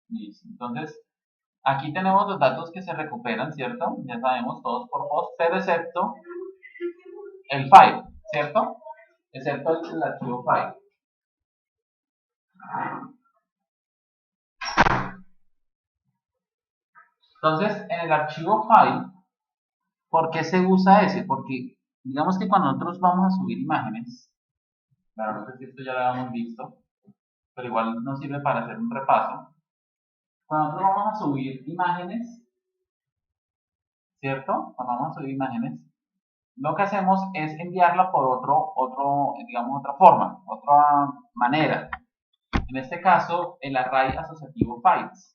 Listo. Entonces, aquí tenemos los datos que se recuperan, ¿cierto? Ya sabemos, todos por post, pero excepto el file, ¿cierto? Excepto el archivo file. Entonces, en el archivo file, ¿por qué se usa ese? Porque digamos que cuando nosotros vamos a subir imágenes, claro, no sé si esto ya lo habíamos visto, pero igual nos sirve para hacer un repaso. Cuando nosotros vamos a subir imágenes, ¿cierto? Cuando vamos a subir imágenes, lo que hacemos es enviarla por digamos, otra forma, otra manera. En este caso, el array asociativo files.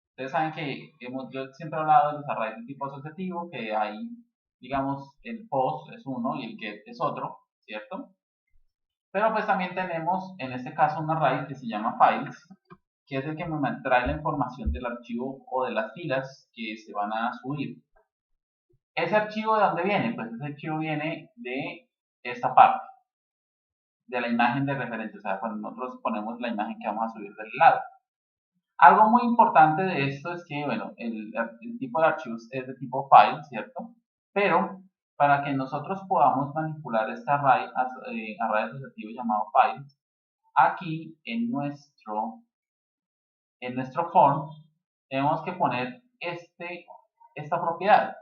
Ustedes saben que yo siempre he hablado de los arrays de tipo asociativo, que hay, digamos, el post es uno y el get es otro, ¿cierto? Pero pues también tenemos, en este caso, un array que se llama files, que es el que me trae la información del archivo o de las filas que se van a subir. ¿Ese archivo de dónde viene? Pues ese archivo viene de esta parte, de la imagen de referencia, o sea, cuando nosotros ponemos la imagen que vamos a subir del lado. Algo muy importante de esto es que, bueno, el tipo de archivos es de tipo file, ¿cierto? Pero para que nosotros podamos manipular este array asociativo llamado files, aquí en nuestro form tenemos que poner esta propiedad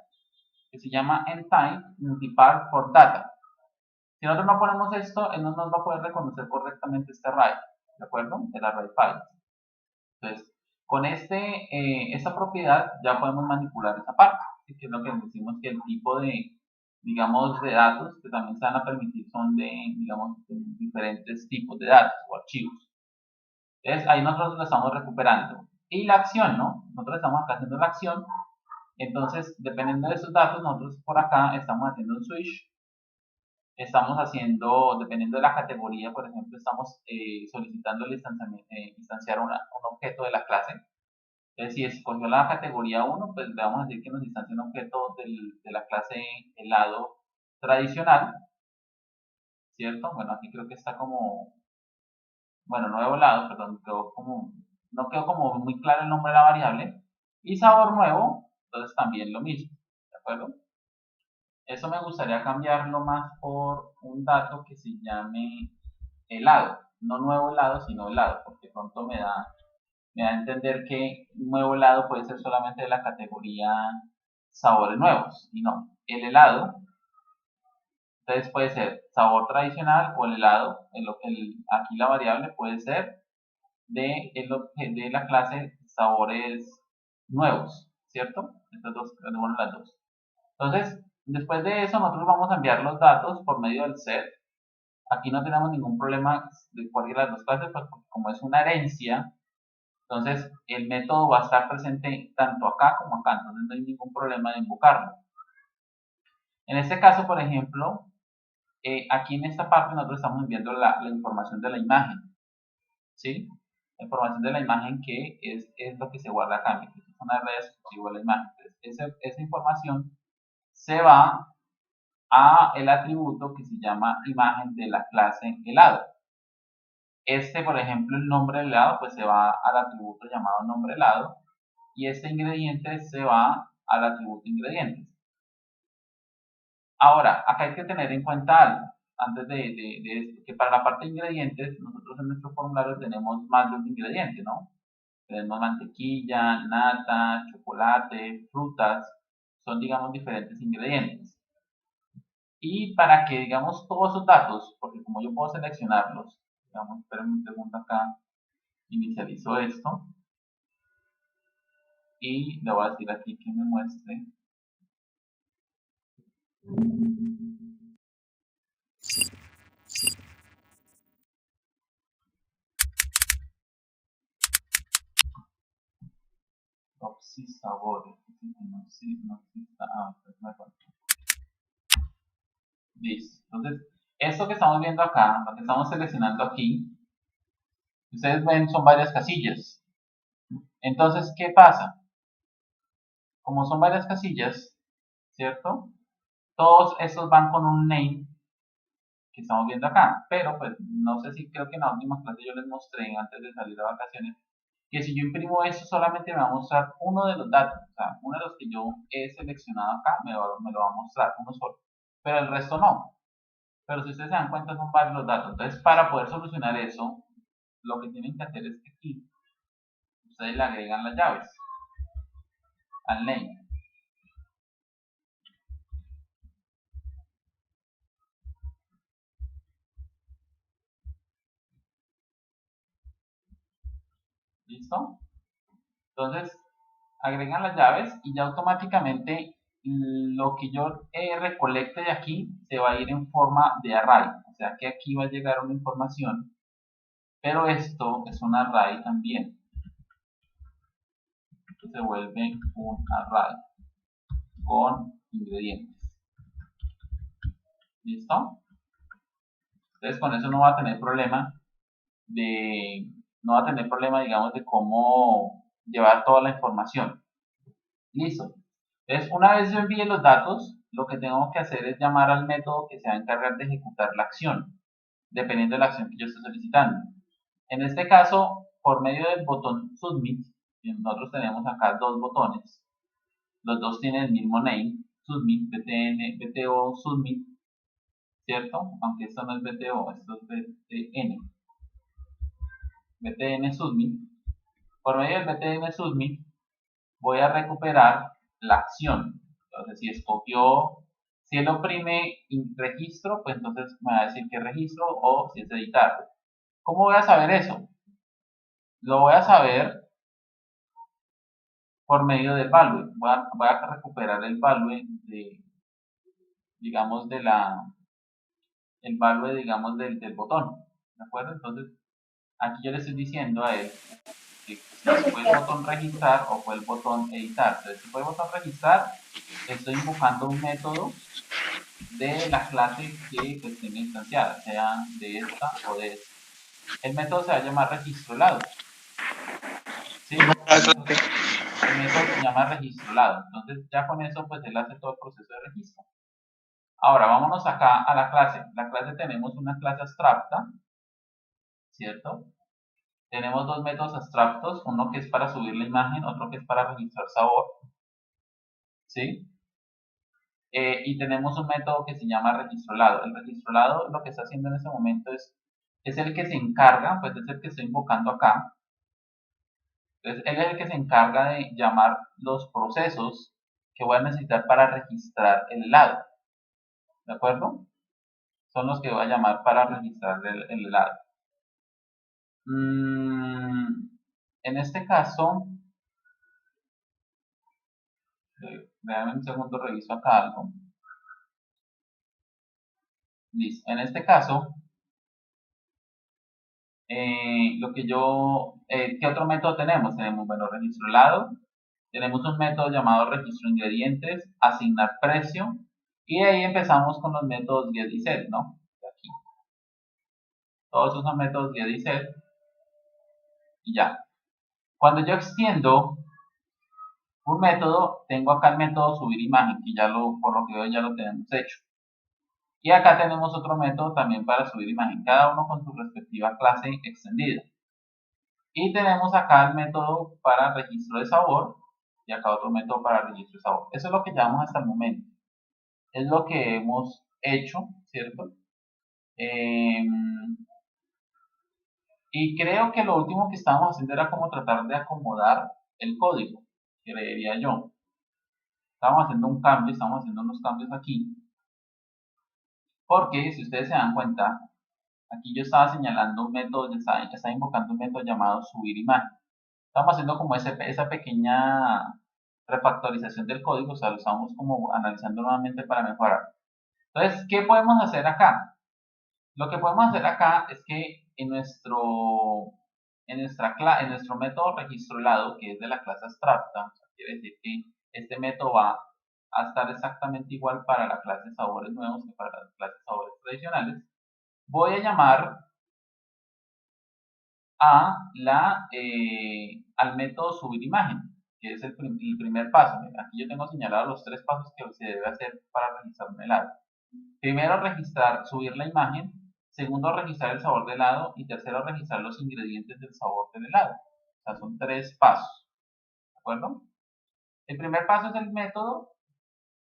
que se llama endType multipart for data. Si nosotros no ponemos esto, él no nos va a poder reconocer correctamente este array, ¿de acuerdo? El array files. Entonces, con esta propiedad ya podemos manipular esa parte, ¿sí? Que es lo que decimos que el tipo de, digamos, de datos que también se van a permitir son digamos, de diferentes tipos de datos o archivos. Entonces, ahí nosotros lo estamos recuperando. Y la acción, ¿no? Nosotros estamos acá haciendo la acción. Entonces, dependiendo de esos datos, nosotros por acá estamos haciendo un switch. Estamos haciendo, dependiendo de la categoría, por ejemplo, estamos solicitando instanciar un objeto de la clase. Entonces, si escogió la categoría 1, pues le vamos a decir que nos instancia un objeto de la clase helado tradicional, ¿cierto? Bueno, aquí creo que está como, bueno, nuevo helado, perdón, no quedó como muy claro el nombre de la variable. Y sabor nuevo, entonces también lo mismo, ¿de acuerdo? Eso me gustaría cambiarlo más por un dato que se llame helado, no nuevo helado, sino helado, porque pronto me da a entender que nuevo helado puede ser solamente de la categoría sabores nuevos, y no, el helado, entonces puede ser sabor tradicional o el helado, aquí la variable puede ser de la clase sabores nuevos, ¿cierto? Estas dos, bueno, las dos. Entonces, después de eso, nosotros vamos a enviar los datos por medio del set. Aquí no tenemos ningún problema de cualquiera de las dos clases, pues porque como es una herencia, entonces el método va a estar presente tanto acá como acá, entonces no hay ningún problema de invocarlo. En este caso, por ejemplo, aquí en esta parte nosotros estamos enviando la información de la imagen, ¿sí? La información de la imagen que es lo que se guarda acá, que es una red asociativa a la imagen. Entonces, esa información se va a el atributo que se llama imagen de la clase helado. Por ejemplo, el nombre del helado, pues se va al atributo llamado nombre helado, y este ingrediente se va al atributo ingredientes. Ahora, acá hay que tener en cuenta algo, antes de esto, que para la parte de ingredientes, nosotros en nuestro formulario tenemos más de un ingrediente, ¿no? Tenemos mantequilla, nata, chocolate, frutas, son, digamos, diferentes ingredientes. Y para que, digamos, todos esos datos, porque como yo puedo seleccionarlos, digamos, esperen un segundo acá, inicializo esto, y le voy a decir aquí que me muestre Topsis sabores. Listo. Entonces, esto que estamos viendo acá, lo que estamos seleccionando aquí, ustedes ven son varias casillas. Entonces, ¿qué pasa? Como son varias casillas, ¿cierto? Todos estos van con un name que estamos viendo acá, pero pues no sé si creo que en la última clase yo les mostré antes de salir de vacaciones que si yo imprimo eso solamente me va a mostrar uno de los datos, o sea, uno de los que yo he seleccionado acá me lo va a mostrar, uno solo, pero el resto no. Pero si ustedes se dan cuenta son varios los datos. Entonces, para poder solucionar eso, lo que tienen que hacer es que aquí ustedes le agregan las llaves al name. ¿Listo? Entonces, agregan las llaves y ya automáticamente lo que yo recolecte de aquí se va a ir en forma de array. O sea que aquí va a llegar una información, pero esto es un array también. Esto se vuelve un array con ingredientes. ¿Listo? Entonces con eso no va a tener problema digamos, de cómo llevar toda la información. Listo. Entonces, una vez yo envíe los datos, lo que tengo que hacer es llamar al método que se va a encargar de ejecutar la acción, dependiendo de la acción que yo esté solicitando. En este caso, por medio del botón Submit, nosotros tenemos acá dos botones. Los dos tienen el mismo name, Submit, BTO Submit, ¿cierto? Aunque esto no es BTO, esto es BTN Submit. Por medio del BTN Submit voy a recuperar la acción. Entonces, si él oprime registro, pues entonces me va a decir que registro o si es editar. ¿Cómo voy a saber eso? Lo voy a saber por medio del value. Voy a recuperar el value digamos, el value, digamos, del botón. ¿De acuerdo? Entonces, aquí yo le estoy diciendo a él que si fue el botón registrar o fue el botón editar. Entonces, si fue el botón registrar, estoy invocando un método de la clase que pues, tenga instanciada, sea de esta o de esta. El método se va a llamar registro lado. ¿Sí? El método se llama registro lado. Entonces, ya con eso, pues él hace todo el proceso de registro. Ahora, vámonos acá a la clase. La clase tenemos una clase abstracta, ¿cierto? Tenemos dos métodos abstractos, uno que es para subir la imagen, otro que es para registrar sabor, ¿sí? Y tenemos un método que se llama registro lado. El registro lado lo que está haciendo en este momento es el que se encarga, pues es el que estoy invocando acá. Entonces, él es el que se encarga de llamar los procesos que voy a necesitar para registrar el helado. ¿De acuerdo? Son los que voy a llamar para registrar el helado. En este caso, déjame un segundo, reviso acá algo. Listo. En este caso, ¿qué otro método tenemos? Tenemos, bueno, registro helado, tenemos un método llamado registro ingredientes, asignar precio, y de ahí empezamos con los métodos get y set, ¿no? Aquí. Todos esos son métodos get y set, y ya. Cuando yo extiendo un método, tengo acá el método subir imagen, que por lo que veo ya lo tenemos hecho. Y acá tenemos otro método también para subir imagen, cada uno con su respectiva clase extendida. Y tenemos acá el método para registro de sabor y acá otro método para registro de sabor. Eso es lo que llevamos hasta el momento. Es lo que hemos hecho, ¿cierto? Y creo que lo último que estábamos haciendo era como tratar de acomodar el código, creería yo. Estábamos haciendo unos cambios aquí. Porque si ustedes se dan cuenta, aquí yo estaba señalando un método, estaba invocando un método llamado subir imagen. Estamos haciendo como esa pequeña refactorización del código, o sea, lo estamos como analizando nuevamente para mejorar. Entonces, ¿qué podemos hacer acá? Lo que podemos hacer acá es que en nuestro método registro helado, que es de la clase abstracta, o sea, quiere decir que este método va a estar exactamente igual para la clase de sabores nuevos que para las clases de sabores tradicionales. Voy a llamar al método subir imagen, que es el primer paso. Aquí yo tengo señalados los tres pasos que se debe hacer para registrar un helado. Primero, subir la imagen. Segundo, registrar el sabor del helado. Y tercero, registrar los ingredientes del sabor del helado. O sea, son 3 pasos. ¿De acuerdo? El primer paso es el método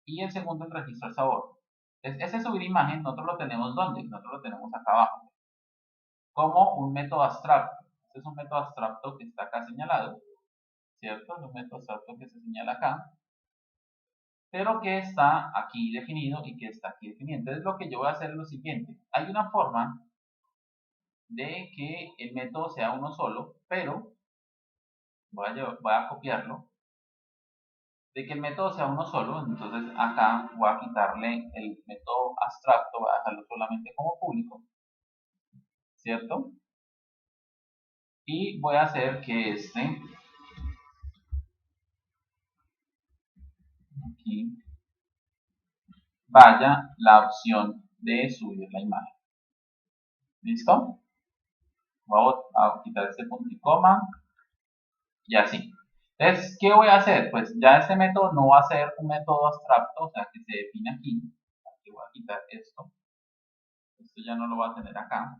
y el segundo el registro al sabor. Ese subir imagen, nosotros lo tenemos ¿dónde? Nosotros lo tenemos acá abajo. Como un método abstracto. Este es un método abstracto que está acá señalado, ¿cierto? Es un método abstracto que se señala acá, pero que está aquí definido y que está aquí definido. Entonces lo que yo voy a hacer es lo siguiente. Hay una forma de que el método sea uno solo, pero voy a copiarlo. De que el método sea uno solo, entonces acá voy a quitarle el método abstracto, voy a dejarlo solamente como público, ¿cierto? Y voy a hacer que aquí vaya la opción de subir la imagen. ¿Listo? Voy a quitar este punto y coma y así. Entonces, ¿qué voy a hacer? Pues ya este método no va a ser un método abstracto, o sea, que se define aquí. Aquí voy a quitar esto. Esto ya no lo voy a tener acá.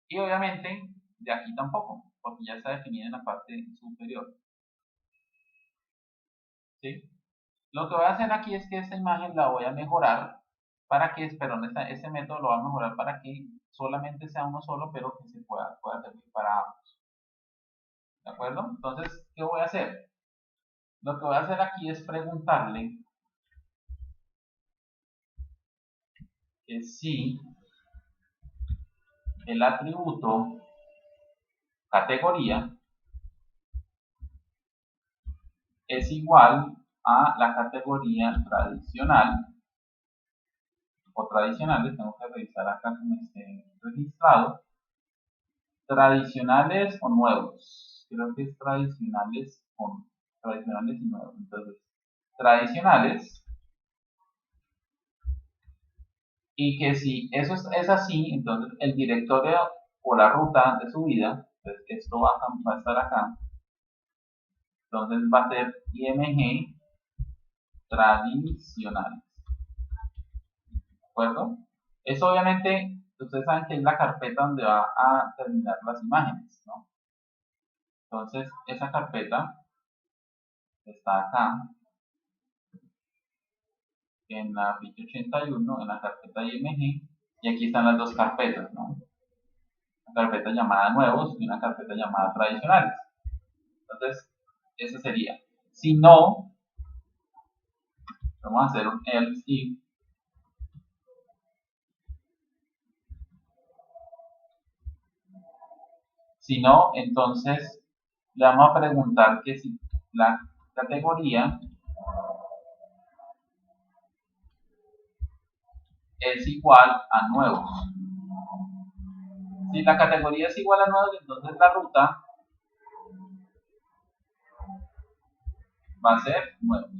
Y obviamente de aquí tampoco, porque ya está definido en la parte superior. ¿Sí? Lo que voy a hacer aquí es que esta imagen la voy a mejorar para que, perdón, este método lo va a mejorar para que solamente sea uno solo, pero que se pueda servir para ambos. ¿De acuerdo? Entonces, ¿qué voy a hacer? Lo que voy a hacer aquí es preguntarle que si el atributo categoría es igual a la categoría tradicional o tradicionales, tengo que revisar acá que me esté registrado, tradicionales o nuevos, creo que es tradicionales y nuevos, entonces tradicionales, y que si eso es así, entonces el directorio o la ruta de subida, entonces esto va a estar acá, entonces va a ser img tradicionales, ¿de acuerdo? Eso obviamente, ustedes saben que es la carpeta donde va a terminar las imágenes, ¿no? Entonces, esa carpeta está acá, en la ficha 81, en la carpeta img, y aquí están las dos carpetas, ¿no? Una carpeta llamada nuevos y una carpeta llamada tradicionales. Entonces, eso sería. Si no, vamos a hacer un else if. Si no, entonces le vamos a preguntar que si la categoría es igual a nuevos. Si la categoría es igual a nuevos, entonces la ruta va a ser nuevos.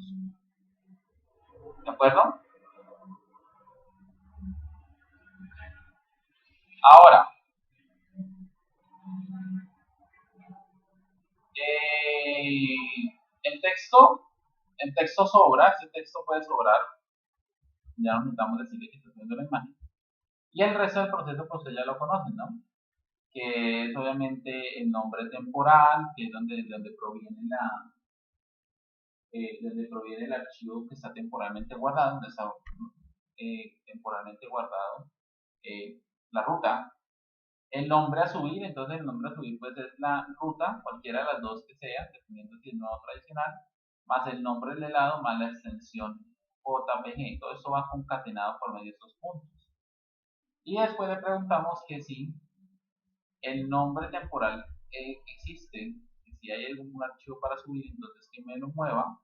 ¿De acuerdo? Ahora, el texto sobra, este texto puede sobrar, ya no necesitamos decirle que está haciendo la imagen. Y el resto del proceso, pues ustedes ya lo conocen, ¿no? Que es obviamente el nombre temporal, que es donde proviene donde proviene el archivo que está temporalmente guardado, donde está temporalmente guardado la ruta. El nombre a subir, entonces el nombre a subir pues es la ruta, cualquiera de las dos que sea, dependiendo si es nuevo o tradicional, más el nombre del helado, más la extensión JPG. Todo esto va concatenado por medio de estos puntos. Y después le preguntamos que si el nombre temporal existe, si hay algún archivo para subir, entonces que me lo mueva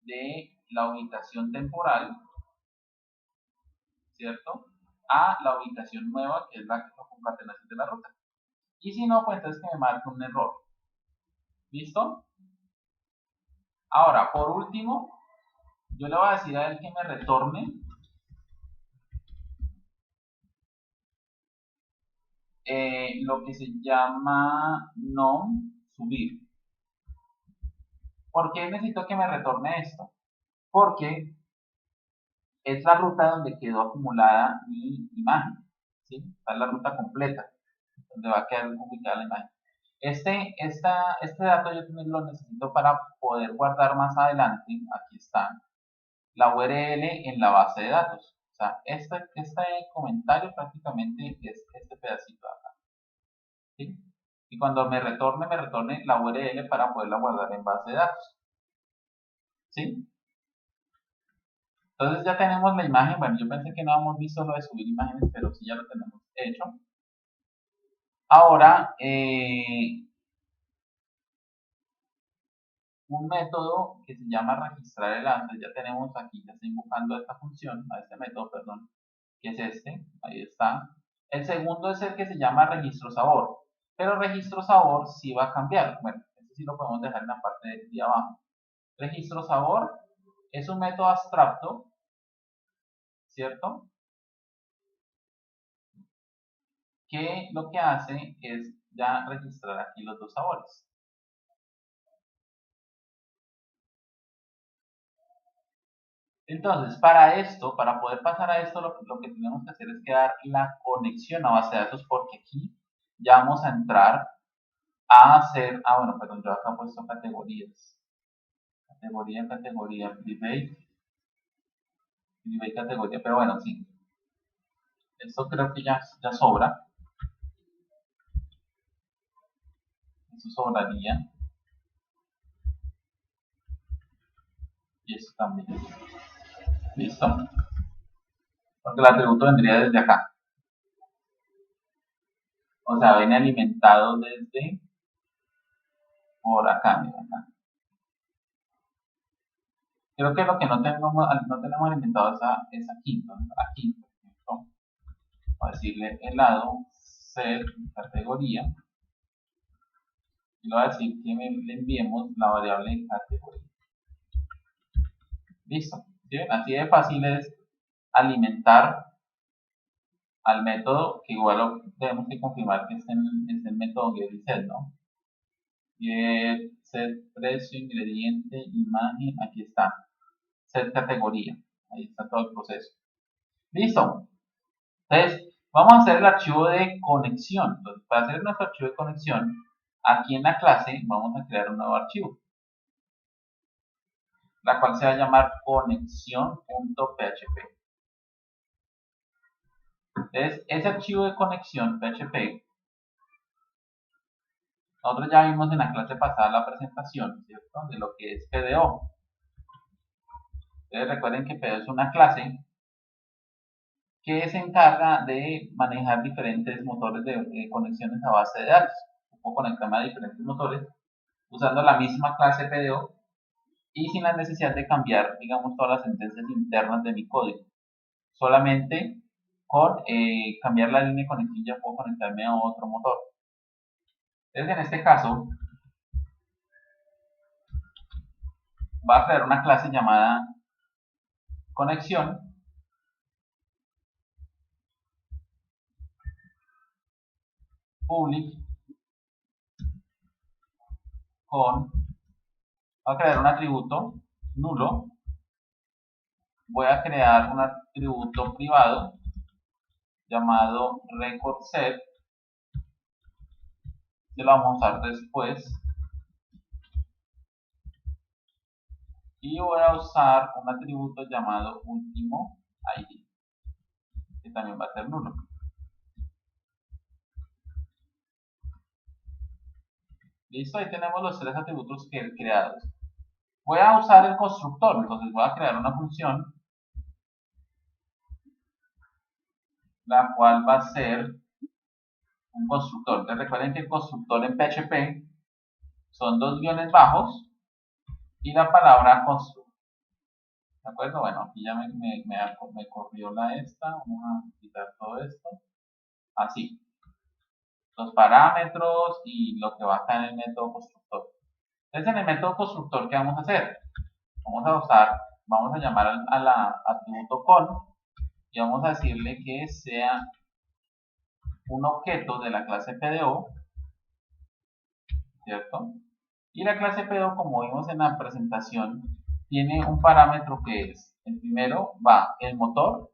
de la ubicación temporal, ¿cierto? A la ubicación nueva, que es la concatenación de la ruta. Y si no, pues entonces que me marque un error. ¿Listo? Ahora, por último, yo le voy a decir a él que me retorne lo que se llama non subir. ¿Por qué necesito que me retorne esto? Porque es la ruta donde quedó acumulada mi imagen, ¿sí? Es la ruta completa, donde va a quedar ubicada la imagen. Este dato yo también lo necesito para poder guardar más adelante, aquí está, la URL en la base de datos. O sea, este comentario prácticamente es este pedacito de acá. ¿Sí? Y cuando me retorne la URL para poderla guardar en base de datos. ¿Sí? Entonces ya tenemos la imagen. Bueno, yo pensé que no habíamos visto lo de subir imágenes, pero sí ya lo tenemos hecho. Ahora, un método que se llama registrar el antes, ya tenemos aquí, ya estoy invocando esta función, a este método, perdón, que es este, ahí está. El segundo es el que se llama registro sabor, pero registro sabor sí va a cambiar. Bueno, este sí lo podemos dejar en la parte de abajo. Registro sabor es un método abstracto, ¿cierto? Que lo que hace es ya registrar aquí los dos sabores. Entonces, para esto, para poder pasar a esto, lo que tenemos que hacer es crear la conexión a base de datos, porque aquí ya vamos a entrar a hacer, bueno, perdón, yo acá he puesto categorías. Categoría, private, categoría, pero bueno, sí. Esto creo que ya sobra. Eso sobraría. Y esto también. ¿Listo? Porque el atributo vendría desde acá. O sea, viene alimentado desde por acá, mira acá. Creo que lo que no tenemos alimentado es aquí. Entonces, aquí, por ejemplo, voy a decirle helado, set, categoría. Y le voy a decir que le enviemos la variable categoría. Listo. ¿Sí? Así de fácil es alimentar al método, que igual tenemos que confirmar que es el método getSet, ¿no? Set, precio, ingrediente, imagen, aquí está. Set categoría. Ahí está todo el proceso. Listo. Entonces, vamos a hacer el archivo de conexión. Entonces, para hacer nuestro archivo de conexión, aquí en la clase vamos a crear un nuevo archivo, la cual se va a llamar conexión.php. Entonces, ese archivo de conexión PHP, nosotros ya vimos en la clase pasada la presentación, ¿cierto? De lo que es PDO. Entonces, recuerden que PDO es una clase que se encarga de manejar diferentes motores de conexiones a base de datos. Puedo conectarme a diferentes motores usando la misma clase PDO y sin la necesidad de cambiar, digamos, todas las sentencias internas de mi código. Solamente con cambiar la línea de conexión ya puedo conectarme a otro motor. Entonces, en este caso, voy a crear una clase llamada conexión public con, voy a crear un atributo nulo, voy a crear un atributo privado llamado record set, que lo vamos a usar después, y voy a usar un atributo llamado último ID, que también va a ser nulo. Listo, ahí tenemos los tres atributos creados. Voy a usar el constructor, entonces voy a crear una función la cual va a ser un constructor. Entonces recuerden que el constructor en PHP son dos guiones bajos y la palabra construct. ¿De acuerdo? Bueno, aquí ya me corrió la esta. Vamos a quitar todo esto. Así. Los parámetros y lo que va acá en el método constructor. Entonces en el método constructor, ¿qué vamos a hacer? Vamos a llamar al atributo con y vamos a decirle que sea un objeto de la clase PDO, ¿cierto? Y la clase PDO, como vimos en la presentación, tiene un parámetro que es, el primero va el motor,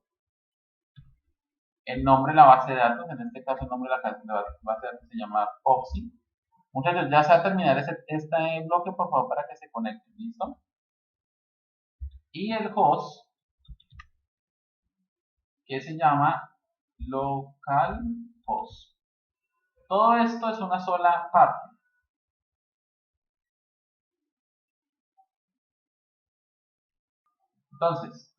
el nombre de la base de datos, en este caso el nombre de la base de datos se llama POXI, Muchachos, ya se va a terminar este bloque, por favor, para que se conecten, ¿listo? Y el host, que se llama localhost. Todo esto es una sola parte. Entonces,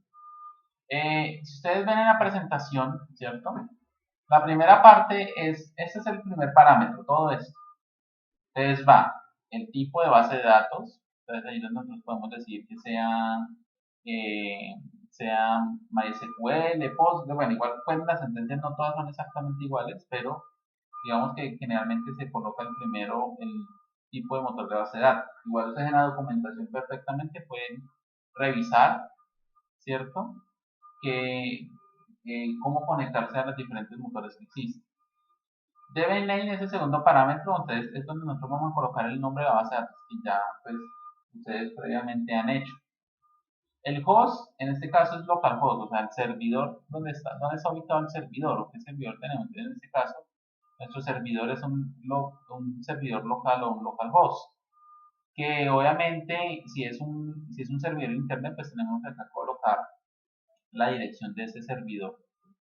si ustedes ven en la presentación, ¿cierto? La primera parte este es el primer parámetro, todo esto. Entonces va el tipo de base de datos, entonces ahí nosotros podemos decir que eh, sea MySQL, Postgre, bueno, igual pues las sentencias no todas son exactamente iguales, pero digamos que generalmente se coloca el primero el tipo de motor de base de datos. Igual ustedes en la documentación perfectamente pueden revisar, ¿cierto? Que cómo conectarse a los diferentes motores que existen. DBName es el segundo parámetro, entonces es donde nosotros vamos a colocar el nombre de la base de datos que ya pues ustedes previamente han hecho. El host, en este caso es localhost, o sea, el servidor, ¿dónde está ubicado el servidor? ¿O qué servidor tenemos? En este caso, nuestro servidor es un servidor local o un localhost, que obviamente si es un servidor internet, pues tenemos que acá colocar la dirección de ese servidor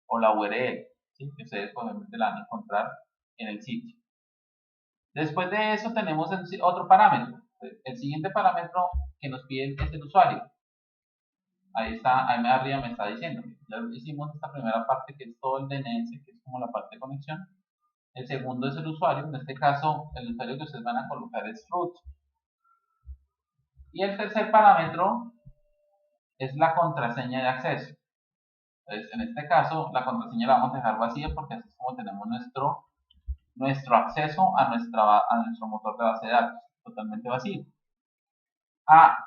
o la URL, ¿sí? Que ustedes obviamente la van a encontrar en el sitio. Después de eso tenemos otro parámetro. El siguiente parámetro que nos pide es el usuario. Ahí está, ahí arriba me está diciendo. Ya hicimos esta primera parte que es todo el DNS, que es como la parte de conexión. El segundo es el usuario. En este caso, el usuario que ustedes van a colocar es root. Y el tercer parámetro es la contraseña de acceso. Entonces, en este caso, la contraseña la vamos a dejar vacía porque así es como tenemos nuestro acceso a nuestro motor de base de datos, totalmente vacío.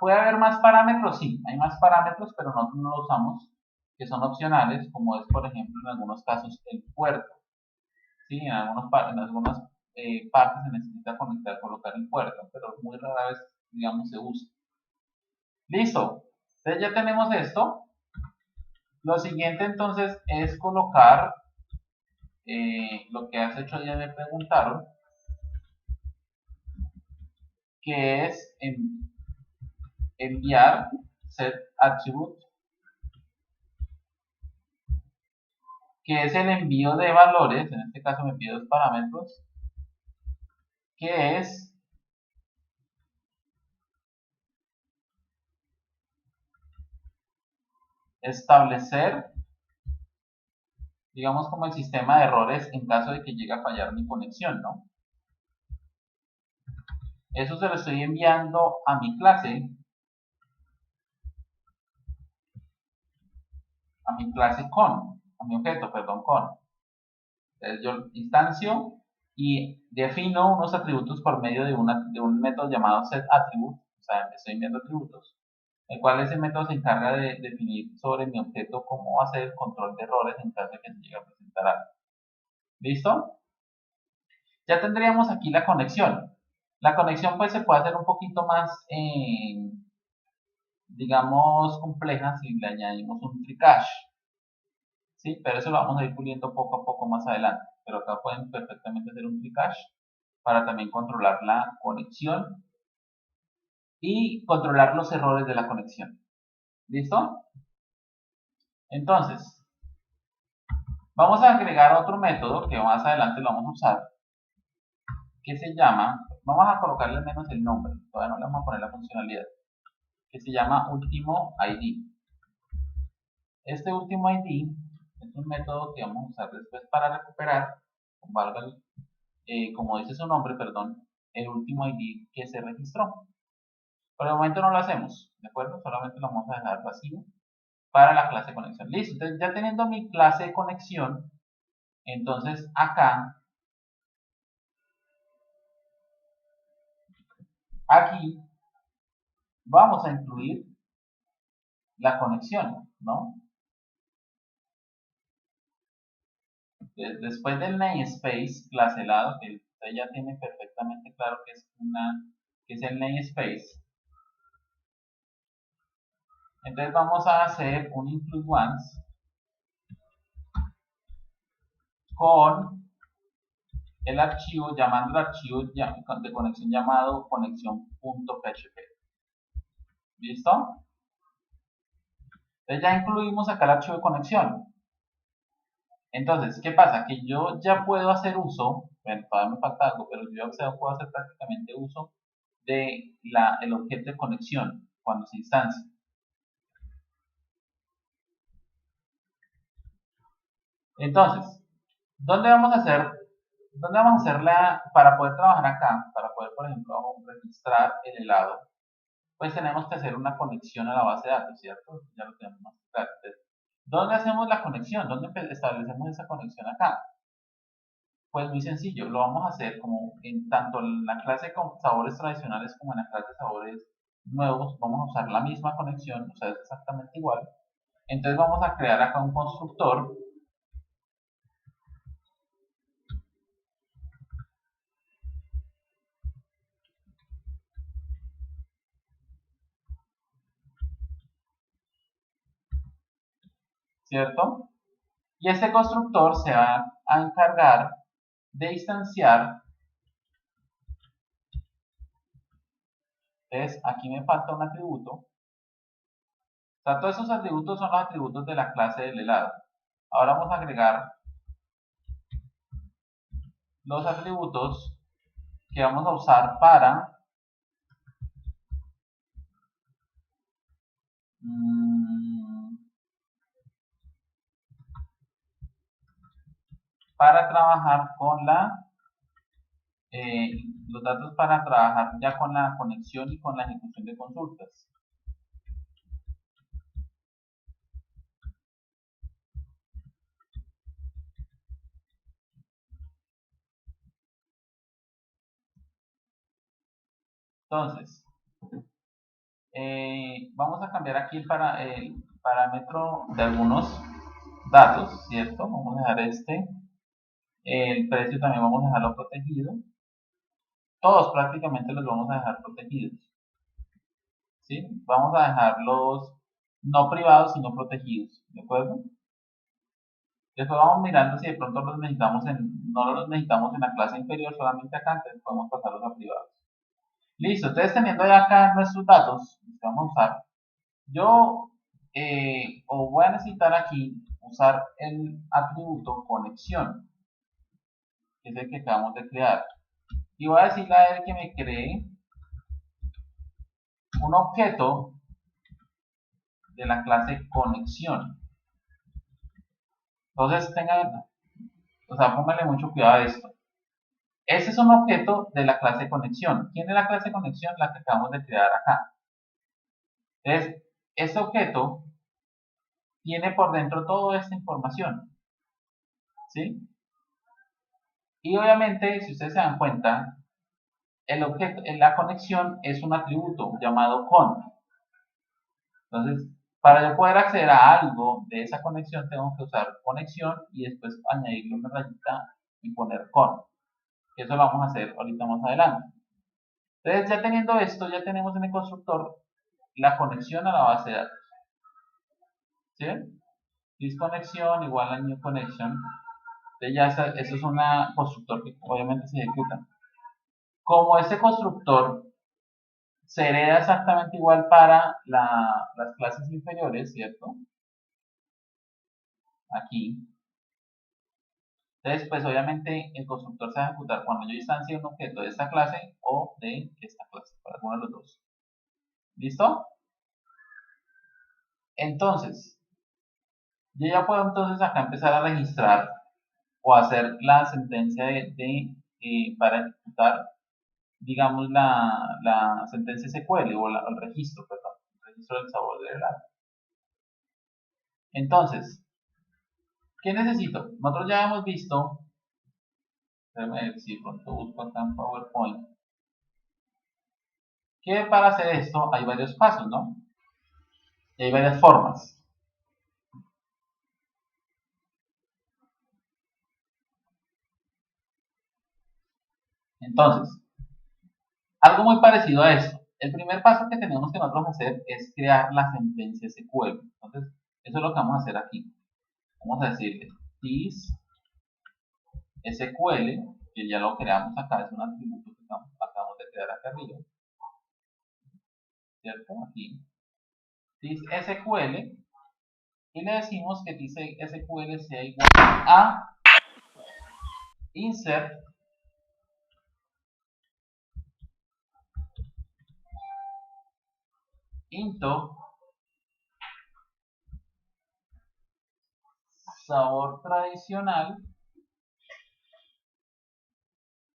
¿Puede haber más parámetros? Sí, hay más parámetros, pero nosotros no los usamos, que son opcionales, como es, por ejemplo, en algunos casos el puerto. ¿Sí? En algunas partes se necesita colocar el puerto, pero muy rara vez, digamos, se usa. Listo. Entonces ya tenemos esto. Lo siguiente entonces es colocar lo que hace 8 días me preguntaron, que es enviar set attribute, que es el envío de valores, en este caso me pide dos parámetros, que es establecer, digamos, como el sistema de errores en caso de que llegue a fallar mi conexión, ¿no? Eso se lo estoy enviando a mi clase, a mi objeto, perdón, con. Entonces yo instancio y defino unos atributos por medio de un método llamado setAttribute, o sea, estoy enviando atributos, el cual ese método se encarga de definir sobre mi objeto cómo hacer el control de errores en caso de que se llegue a presentar algo. ¿Listo? Ya tendríamos aquí la conexión. La conexión pues se puede hacer un poquito más, digamos, compleja si le añadimos un tricache. ¿Sí? Pero eso lo vamos a ir puliendo poco a poco más adelante. Pero acá pueden perfectamente hacer un tricache para también controlar la conexión y controlar los errores de la conexión. ¿Listo? Entonces, vamos a agregar otro método que más adelante lo vamos a usar, que se llama, vamos a colocarle al menos el nombre, todavía no le vamos a poner la funcionalidad, que se llama último ID. Este último ID es un método que vamos a usar después para recuperar, como dice su nombre, perdón, el último ID que se registró. Por el momento no lo hacemos, ¿de acuerdo? Solamente lo vamos a dejar vacío para la clase de conexión. Listo, entonces ya teniendo mi clase de conexión, entonces acá, aquí, vamos a incluir la conexión, ¿no? Después del namespace claselado, que usted ya tiene perfectamente claro que es el namespace, entonces vamos a hacer un include once con el archivo, llamando el archivo de conexión llamado conexión.php. ¿Listo? Entonces ya incluimos acá el archivo de conexión. Entonces, ¿qué pasa? Que yo ya puedo hacer uso, bueno, todavía me falta algo, pero yo ya puedo hacer prácticamente uso de el objeto de conexión cuando se instancia. Entonces, ¿dónde vamos a hacer para poder trabajar acá, para poder, por ejemplo, registrar el helado? Pues tenemos que hacer una conexión a la base de datos, ¿cierto? Ya lo tenemos más claro. Entonces, ¿dónde hacemos la conexión? ¿Dónde establecemos esa conexión acá? Pues muy sencillo, lo vamos a hacer como en tanto en la clase con sabores tradicionales como en la clase de sabores nuevos, vamos a usar la misma conexión, o sea, es exactamente igual. Entonces vamos a crear acá un constructor, ¿cierto? Y este constructor se va a encargar de instanciar. Entonces, aquí me falta un atributo. O sea, todos esos atributos son los atributos de la clase del helado. Ahora vamos a agregar los atributos que vamos a usar para trabajar con los datos para trabajar ya con la conexión y con la ejecución de consultas. Entonces, vamos a cambiar aquí el parámetro de algunos datos, ¿cierto? Vamos a dejar el precio también vamos a dejarlo protegido. Todos prácticamente los vamos a dejar protegidos, ¿sí? Vamos a dejarlos no privados, sino protegidos, ¿de acuerdo? Después vamos mirando si de pronto no los necesitamos en la clase inferior, solamente acá, entonces podemos pasarlos a privados. Listo, entonces teniendo ya acá nuestros datos que vamos a usar, yo voy a necesitar aquí usar el atributo conexión, que es el que acabamos de crear. Y voy a decirle a él que me cree un objeto de la clase conexión. Entonces póngale mucho cuidado a esto. Ese es un objeto de la clase conexión. ¿Quién es la clase conexión? La que acabamos de crear acá. Entonces, este objeto tiene por dentro toda esta información, ¿sí? Y obviamente, si ustedes se dan cuenta, el objeto, la conexión es un atributo llamado con. Entonces, para yo poder acceder a algo de esa conexión, tengo que usar conexión y después añadirle una rayita y poner con. Eso lo vamos a hacer ahorita más adelante. Entonces, ya teniendo esto, ya tenemos en el constructor la conexión a la base de datos. ¿Sí? Disconexión igual a new connection. Entonces ya eso es un constructor que obviamente se ejecuta. Como este constructor se hereda exactamente igual para las clases inferiores, ¿cierto? Aquí. Entonces, pues obviamente el constructor se va a ejecutar cuando yo instancie un objeto de esta clase o de esta clase, para alguno de los dos. ¿Listo? Entonces, yo ya puedo entonces acá empezar a registrar o hacer la sentencia para ejecutar, digamos, la sentencia SQL o el registro, perdón, el registro del sabor del helado. Entonces, ¿qué necesito? Nosotros ya hemos visto, déjame ver si pronto busco acá en PowerPoint, que para hacer esto hay varios pasos, ¿no? Y hay varias formas. Entonces, algo muy parecido a esto. El primer paso que tenemos que nosotros hacer es crear la sentencia SQL. Entonces, eso es lo que vamos a hacer aquí. Vamos a decirle this SQL que ya lo creamos acá, es un atributo que acabamos de crear acá arriba, ¿cierto? Aquí, SQL, y le decimos que SQL sea igual a insert into sabor tradicional.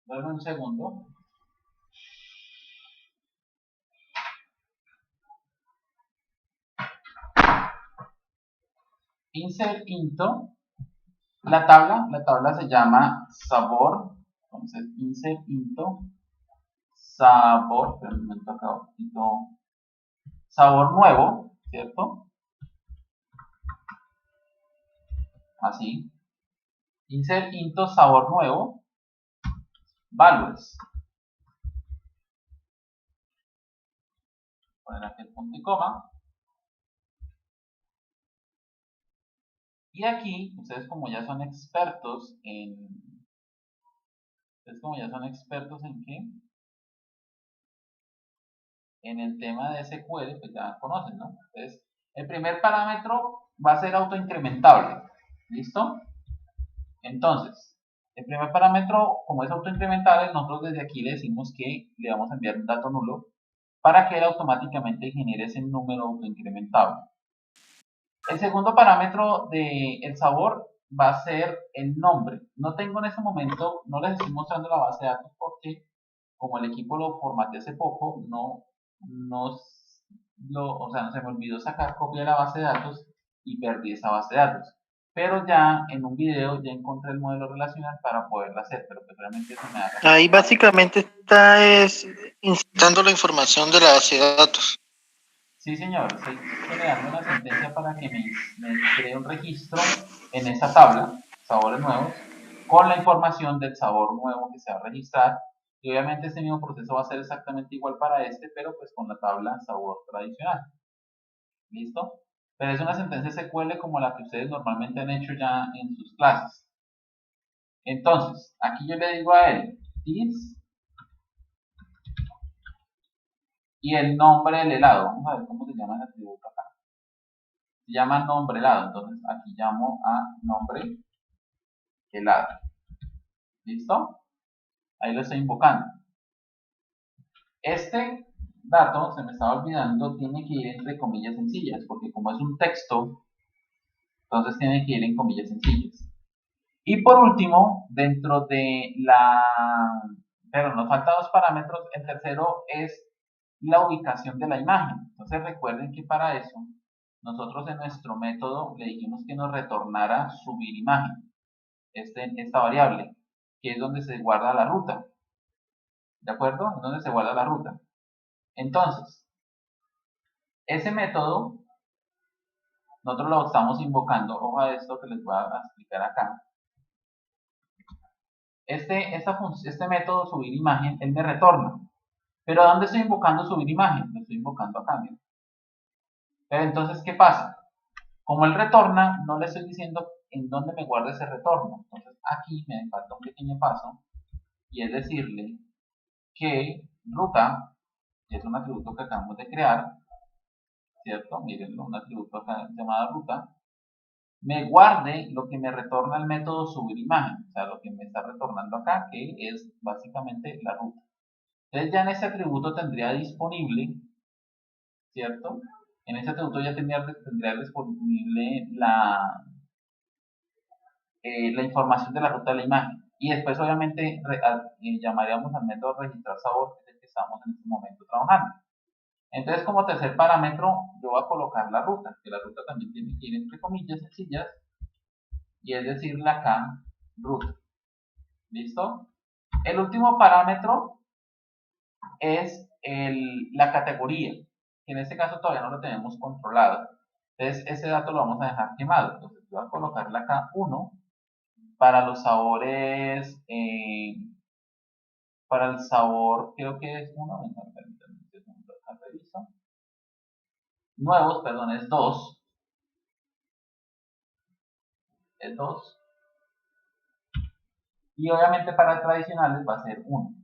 Dame un segundo. Insert into la tabla se llama sabor. Entonces, insert into sabor, pero un momento acá, sabor nuevo, ¿cierto? Así. Insert into sabor nuevo, values. Poner aquí el punto y coma. Y aquí, ustedes como ya son expertos en... qué? En el tema de SQL, pues ya conocen, ¿no? Entonces, el primer parámetro va a ser autoincrementable. ¿Listo? Entonces, el primer parámetro, como es autoincrementable, nosotros desde aquí le decimos que le vamos a enviar un dato nulo para que él automáticamente genere ese número autoincrementable. El segundo parámetro del sabor va a ser el nombre. No tengo en este momento, no les estoy mostrando la base de datos porque como el equipo lo formateé hace poco, o sea, no se me olvidó sacar copia de la base de datos y perdí esa base de datos. Pero ya en un video ya encontré el modelo relacional para poderlo hacer, pero que realmente eso me haga. Ahí básicamente está insertando la información de la base de datos. Sí, señor, estoy generando una sentencia para que me cree un registro en esa tabla, sabores nuevos, con la información del sabor nuevo que se va a registrar. Y obviamente este mismo proceso va a ser exactamente igual para este, pero pues con la tabla sabor tradicional. ¿Listo? Pero es una sentencia SQL como la que ustedes normalmente han hecho ya en sus clases. Entonces, aquí yo le digo a él, this, y el nombre del helado. Vamos a ver cómo se llama el atributo acá. Se llama nombre helado. Entonces, aquí llamo a nombre helado. ¿Listo? Ahí lo estoy invocando. Este dato, se me estaba olvidando, tiene que ir entre comillas sencillas, porque como es un texto, entonces tiene que ir en comillas sencillas. Y por último, dentro de pero nos faltan dos parámetros. El tercero es la ubicación de la imagen. Entonces recuerden que para eso, nosotros en nuestro método le dijimos que nos retornara subir imagen, esta variable, que es donde se guarda la ruta. ¿De acuerdo? Es donde se guarda la ruta. Entonces, ese método, nosotros lo estamos invocando, ojo a esto que les voy a explicar acá. Este método subir imagen, él me retorna. Pero ¿a dónde estoy invocando subir imagen? Lo estoy invocando acá, miren. Pero entonces, ¿qué pasa? Como él retorna, no le estoy diciendo en dónde me guarda ese retorno. Entonces, aquí me falta un pequeño paso, y es decirle que ruta, que es un atributo que acabamos de crear, ¿cierto? Mírenlo, un atributo acá llamado ruta, me guarde lo que me retorna el método subir imagen, o sea, lo que me está retornando acá, que es básicamente la ruta. Entonces ya en este atributo tendría disponible, ¿cierto? En este atributo ya tendría disponible la información de la ruta de la imagen. Y después obviamente llamaríamos al método registrar sabor, que es el que estamos en este momento trabajando. Entonces como tercer parámetro yo voy a colocar la ruta, que la ruta también tiene que ir entre comillas sencillas, y es decirle acá ruta. ¿Listo? El último parámetro es la categoría, que en este caso todavía no lo tenemos controlado. Entonces ese dato lo vamos a dejar quemado. Entonces voy a colocarle acá 1 para los sabores, para el sabor, creo que es 1, nuevos, perdón, es 2, es 2, Y obviamente para tradicionales va a ser 1.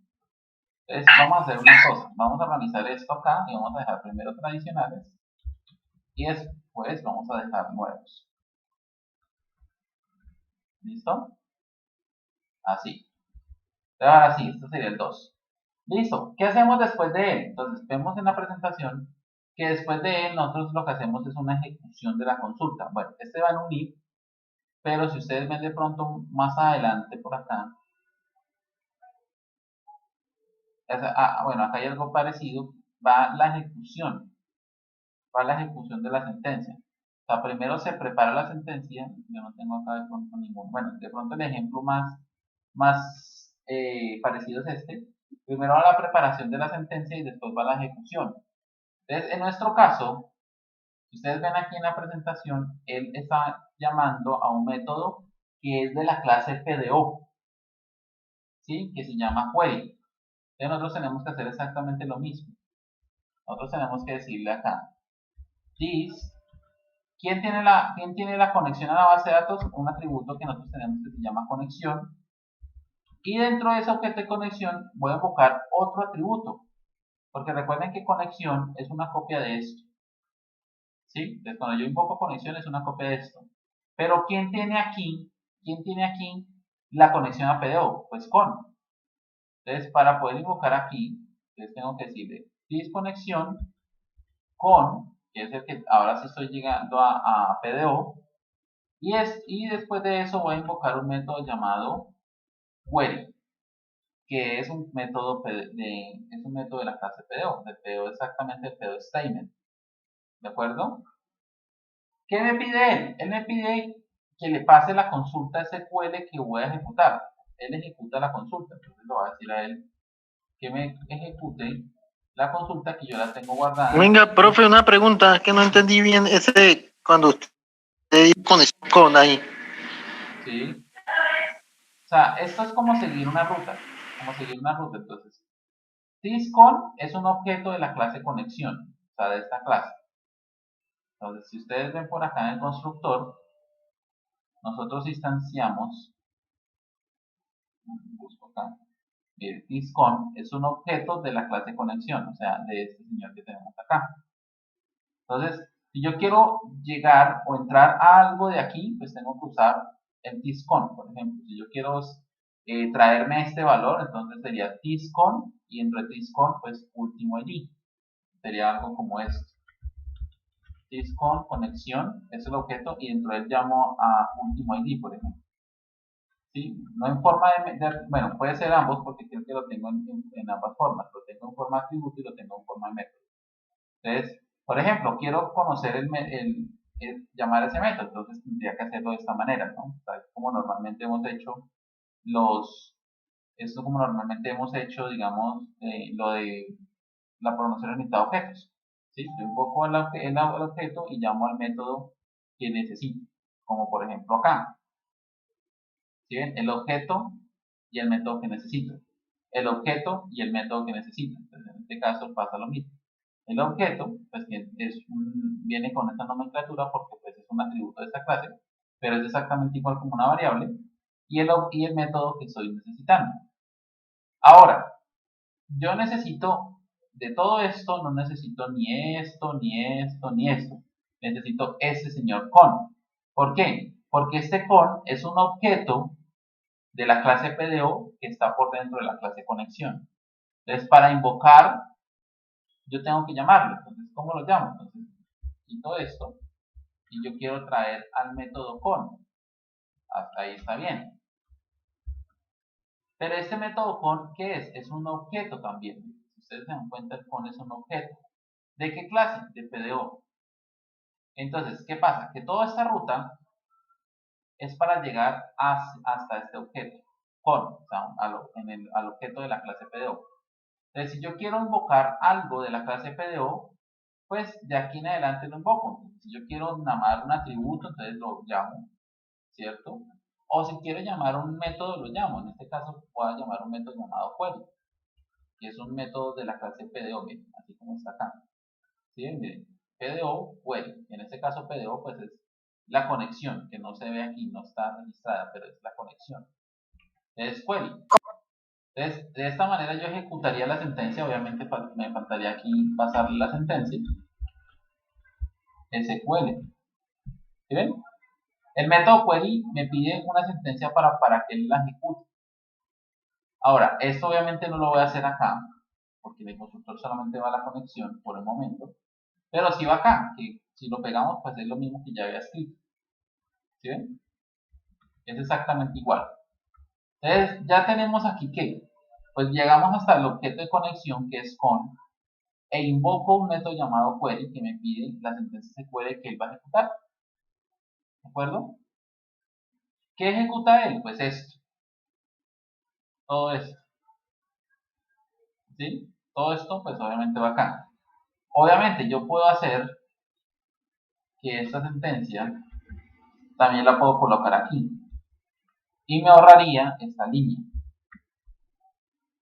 Entonces vamos a hacer una cosa, vamos a organizar esto acá y vamos a dejar primero tradicionales y después vamos a dejar nuevos. ¿Listo? Así. Ahora sí, esto sería el 2. Listo. ¿Qué hacemos después de él? Entonces vemos en la presentación que después de él nosotros lo que hacemos es una ejecución de la consulta. Bueno, este va en un if, pero si ustedes ven de pronto más adelante por acá, bueno, acá hay algo parecido, va la ejecución de la sentencia. O sea, primero se prepara la sentencia, yo no tengo acá de pronto ningún, bueno, de pronto el ejemplo más parecido es este. Primero va la preparación de la sentencia y después va la ejecución. Entonces, en nuestro caso, si ustedes ven aquí en la presentación, él está llamando a un método que es de la clase PDO, ¿sí? Que se llama query. Entonces nosotros tenemos que hacer exactamente lo mismo. Nosotros tenemos que decirle acá, this, ¿quién tiene la conexión a la base de datos? Un atributo que nosotros tenemos que se llama conexión. Y dentro de ese objeto de conexión voy a invocar otro atributo. Porque recuerden que conexión es una copia de esto. ¿Sí? Entonces cuando yo invoco conexión es una copia de esto. Pero ¿quién tiene aquí la conexión a PDO? Pues con. Entonces para poder invocar aquí, entonces tengo que decirle disconexión con, que es el que ahora sí estoy llegando a PDO, y después de eso voy a invocar un método llamado query, que es un método de la clase PDO, de PDO exactamente el PDO statement, ¿de acuerdo? ¿Qué me pide él? Él me pide que le pase la consulta SQL que voy a ejecutar. Él ejecuta la consulta, entonces le voy a decir a él que me ejecute la consulta que yo la tengo guardada. Venga, profe, una pregunta, es que no entendí bien ese cuando usted dijo conexión con ahí. ¿Sí? O sea, esto es como seguir una ruta, Entonces, thiscon es un objeto de la clase conexión, o sea, de esta clase. Entonces, si ustedes ven por acá en el constructor, nosotros instanciamos, busco acá, thiscon es un objeto de la clase conexión, o sea, de este señor que tenemos acá. Entonces, si yo quiero llegar o entrar a algo de aquí, pues tengo que usar el thiscon, por ejemplo. Si yo quiero traerme este valor, entonces sería thiscon y entre thiscon, pues último ID. Sería algo como esto. Thiscon, conexión, es el objeto y dentro de él llamo a último ID, por ejemplo. ¿Sí? No en forma bueno, puede ser ambos porque creo que lo tengo en ambas formas. Lo tengo en forma atributo y lo tengo en forma de método. Entonces, por ejemplo, quiero conocer llamar a ese método, entonces tendría que hacerlo de esta manera, ¿no? O sea, como normalmente hemos hecho esto como normalmente hemos hecho, digamos, lo de la programación orientada a objetos. ¿Sí? Yo invoco el objeto y llamo al método que necesito, como por ejemplo acá. ¿Sí ven? El objeto y el método que necesito. El objeto y el método que necesito. Entonces, en este caso pasa lo mismo. El objeto, pues viene con esta nomenclatura porque pues, es un atributo de esta clase, pero es exactamente igual como una variable, y el método que estoy necesitando. Ahora, yo necesito, de todo esto, no necesito ni esto, ni esto, ni esto. Necesito este señor con. ¿Por qué? Porque este con es un objeto de la clase PDO que está por dentro de la clase conexión. Entonces, para invocar, yo tengo que llamarlo. Entonces, ¿cómo lo llamo? Entonces, quito esto y yo quiero traer al método con. Hasta ahí está bien. Pero este método con, ¿qué es? Es un objeto también. Si ustedes se dan cuenta, el con es un objeto. ¿De qué clase? De PDO. Entonces, ¿qué pasa? Que toda esta ruta es para llegar hasta este objeto, con, o sea, al objeto de la clase PDO. Entonces, si yo quiero invocar algo de la clase PDO, pues de aquí en adelante lo invoco. Si yo quiero llamar un atributo, entonces lo llamo, ¿cierto? O si quiero llamar un método, lo llamo. En este caso, voy a llamar un método llamado query, que es un método de la clase PDO, miren, así como está acá. ¿Sí? Miren, PDO, query. En este caso, PDO, pues es la conexión, que no se ve aquí, no está registrada, pero es la conexión. Entonces, query. Entonces, de esta manera yo ejecutaría la sentencia. Obviamente me faltaría aquí pasarle la sentencia. SQL. ¿Sí ven? El método query me pide una sentencia para que él la ejecute. Ahora, esto obviamente no lo voy a hacer acá, porque el constructor solamente va a la conexión por el momento. Pero sí va acá, que si lo pegamos, pues es lo mismo que ya había escrito. ¿Sí ven? Es exactamente igual. Entonces, ya tenemos aquí que, pues llegamos hasta el objeto de conexión que es con, e invoco un método llamado query que me pide la sentencia SQL que él va a ejecutar. ¿De acuerdo? ¿Qué ejecuta él? Pues esto. Todo esto. ¿Sí? Todo esto, pues obviamente va acá. Obviamente yo puedo hacer que esta sentencia también la puedo colocar aquí. Y me ahorraría esta línea.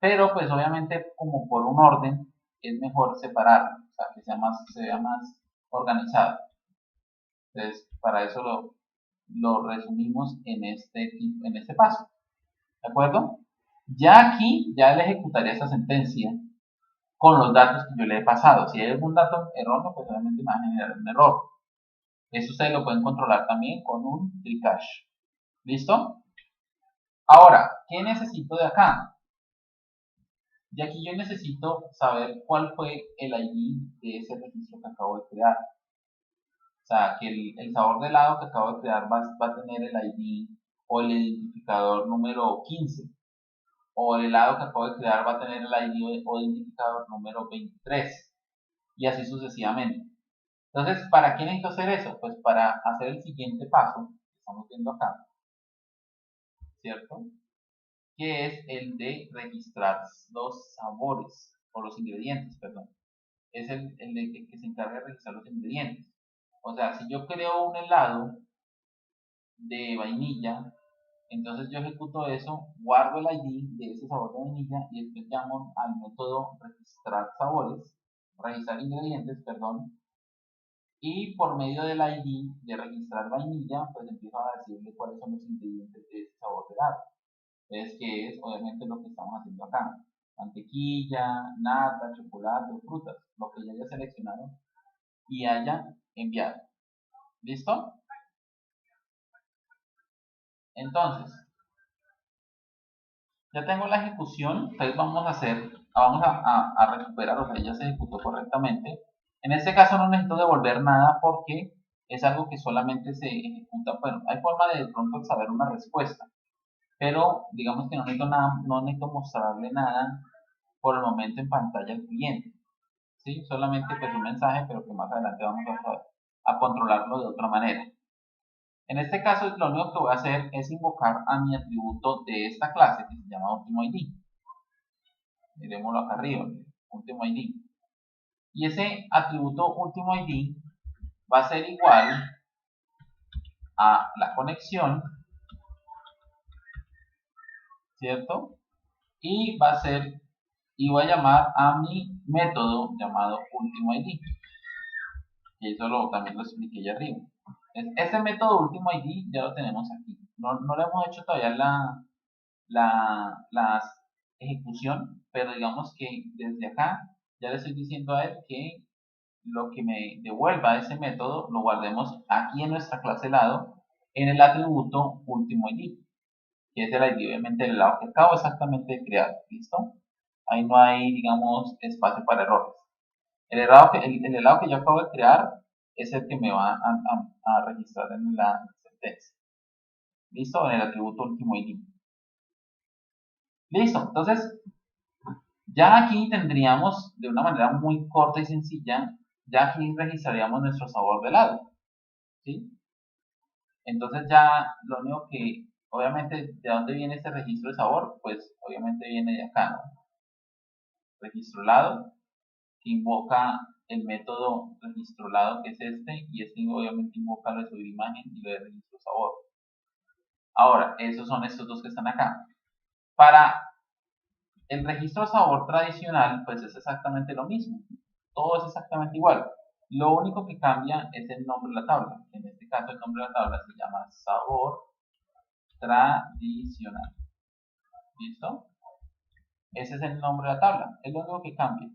Pero pues obviamente como por un orden es mejor separarlo, o sea, que se vea más organizado. Entonces, para eso lo resumimos en este paso. ¿De acuerdo? Ya aquí, ya le ejecutaría esa sentencia con los datos que yo le he pasado. Si hay algún dato erróneo, pues obviamente me va a generar un error. Eso ustedes lo pueden controlar también con un tricache. ¿Listo? Ahora, ¿qué necesito de acá? Y aquí yo necesito saber cuál fue el ID de ese registro que acabo de crear. O sea, que el sabor de helado que acabo de crear va a tener el ID o el identificador número 15. O el helado que acabo de crear va a tener el ID o identificador número 23. Y así sucesivamente. Entonces, ¿para qué necesito hacer eso? Pues para hacer el siguiente paso, que estamos viendo acá, ¿cierto? Que es el de registrar los sabores, o los ingredientes, perdón. Es el de que se encarga de registrar los ingredientes. O sea, si yo creo un helado de vainilla, entonces yo ejecuto eso, guardo el ID de ese sabor de vainilla y después llamo al método registrar sabores, registrar ingredientes, perdón, y por medio del ID de registrar vainilla, pues empiezo a decirle cuáles son los ingredientes de ese sabor de helado. Entonces, que es obviamente lo que estamos haciendo acá. Mantequilla, nata, chocolate o frutas, lo que ya haya seleccionado y haya enviado. ¿Listo? Entonces, ya tengo la ejecución, entonces vamos a recuperar, o sea, ya se ejecutó correctamente. En este caso no necesito devolver nada porque es algo que solamente se ejecuta, bueno, hay forma de pronto saber una respuesta, pero digamos que no necesito nada, no necesito mostrarle nada por el momento en pantalla al cliente, ¿sí? Solamente pues un mensaje, pero que más adelante vamos a controlarlo de otra manera. En este caso, lo único que voy a hacer es invocar a mi atributo de esta clase que se llama UltimoID. Miremoslo acá arriba, UltimoID. Y ese atributo UltimoID va a ser igual a la conexión, ¿cierto? Y voy a llamar a mi método llamado UltimoID. Y eso también lo expliqué allá arriba. Este método UltimoID ya lo tenemos aquí. No le hemos hecho todavía la ejecución, pero digamos que desde acá ya le estoy diciendo a él que lo que me devuelva ese método lo guardemos aquí en nuestra clase helado en el atributo UltimoID, que es el ID obviamente del helado que acabo exactamente de crear. ¿Listo? Ahí no hay, digamos, espacio para errores. El helado que yo acabo de crear es el que me va a registrar en la sentencia. ¿Listo? En el atributo UltimoID. Listo, entonces ya aquí tendríamos de una manera muy corta y sencilla, ya aquí registraríamos nuestro sabor de helado, ¿sí? Entonces ya lo único que, obviamente, ¿de dónde viene este registro de sabor? Pues obviamente viene de acá, ¿no? Registro helado, que invoca el método registro helado, que es este, y este obviamente invoca lo de subir imagen y lo de registro sabor. Ahora, esos son estos dos que están acá. Para el registro sabor tradicional, pues es exactamente lo mismo. Todo es exactamente igual. Lo único que cambia es el nombre de la tabla. En este caso, el nombre de la tabla se llama sabor tradicional. ¿Listo? Ese es el nombre de la tabla, es lo único que cambia.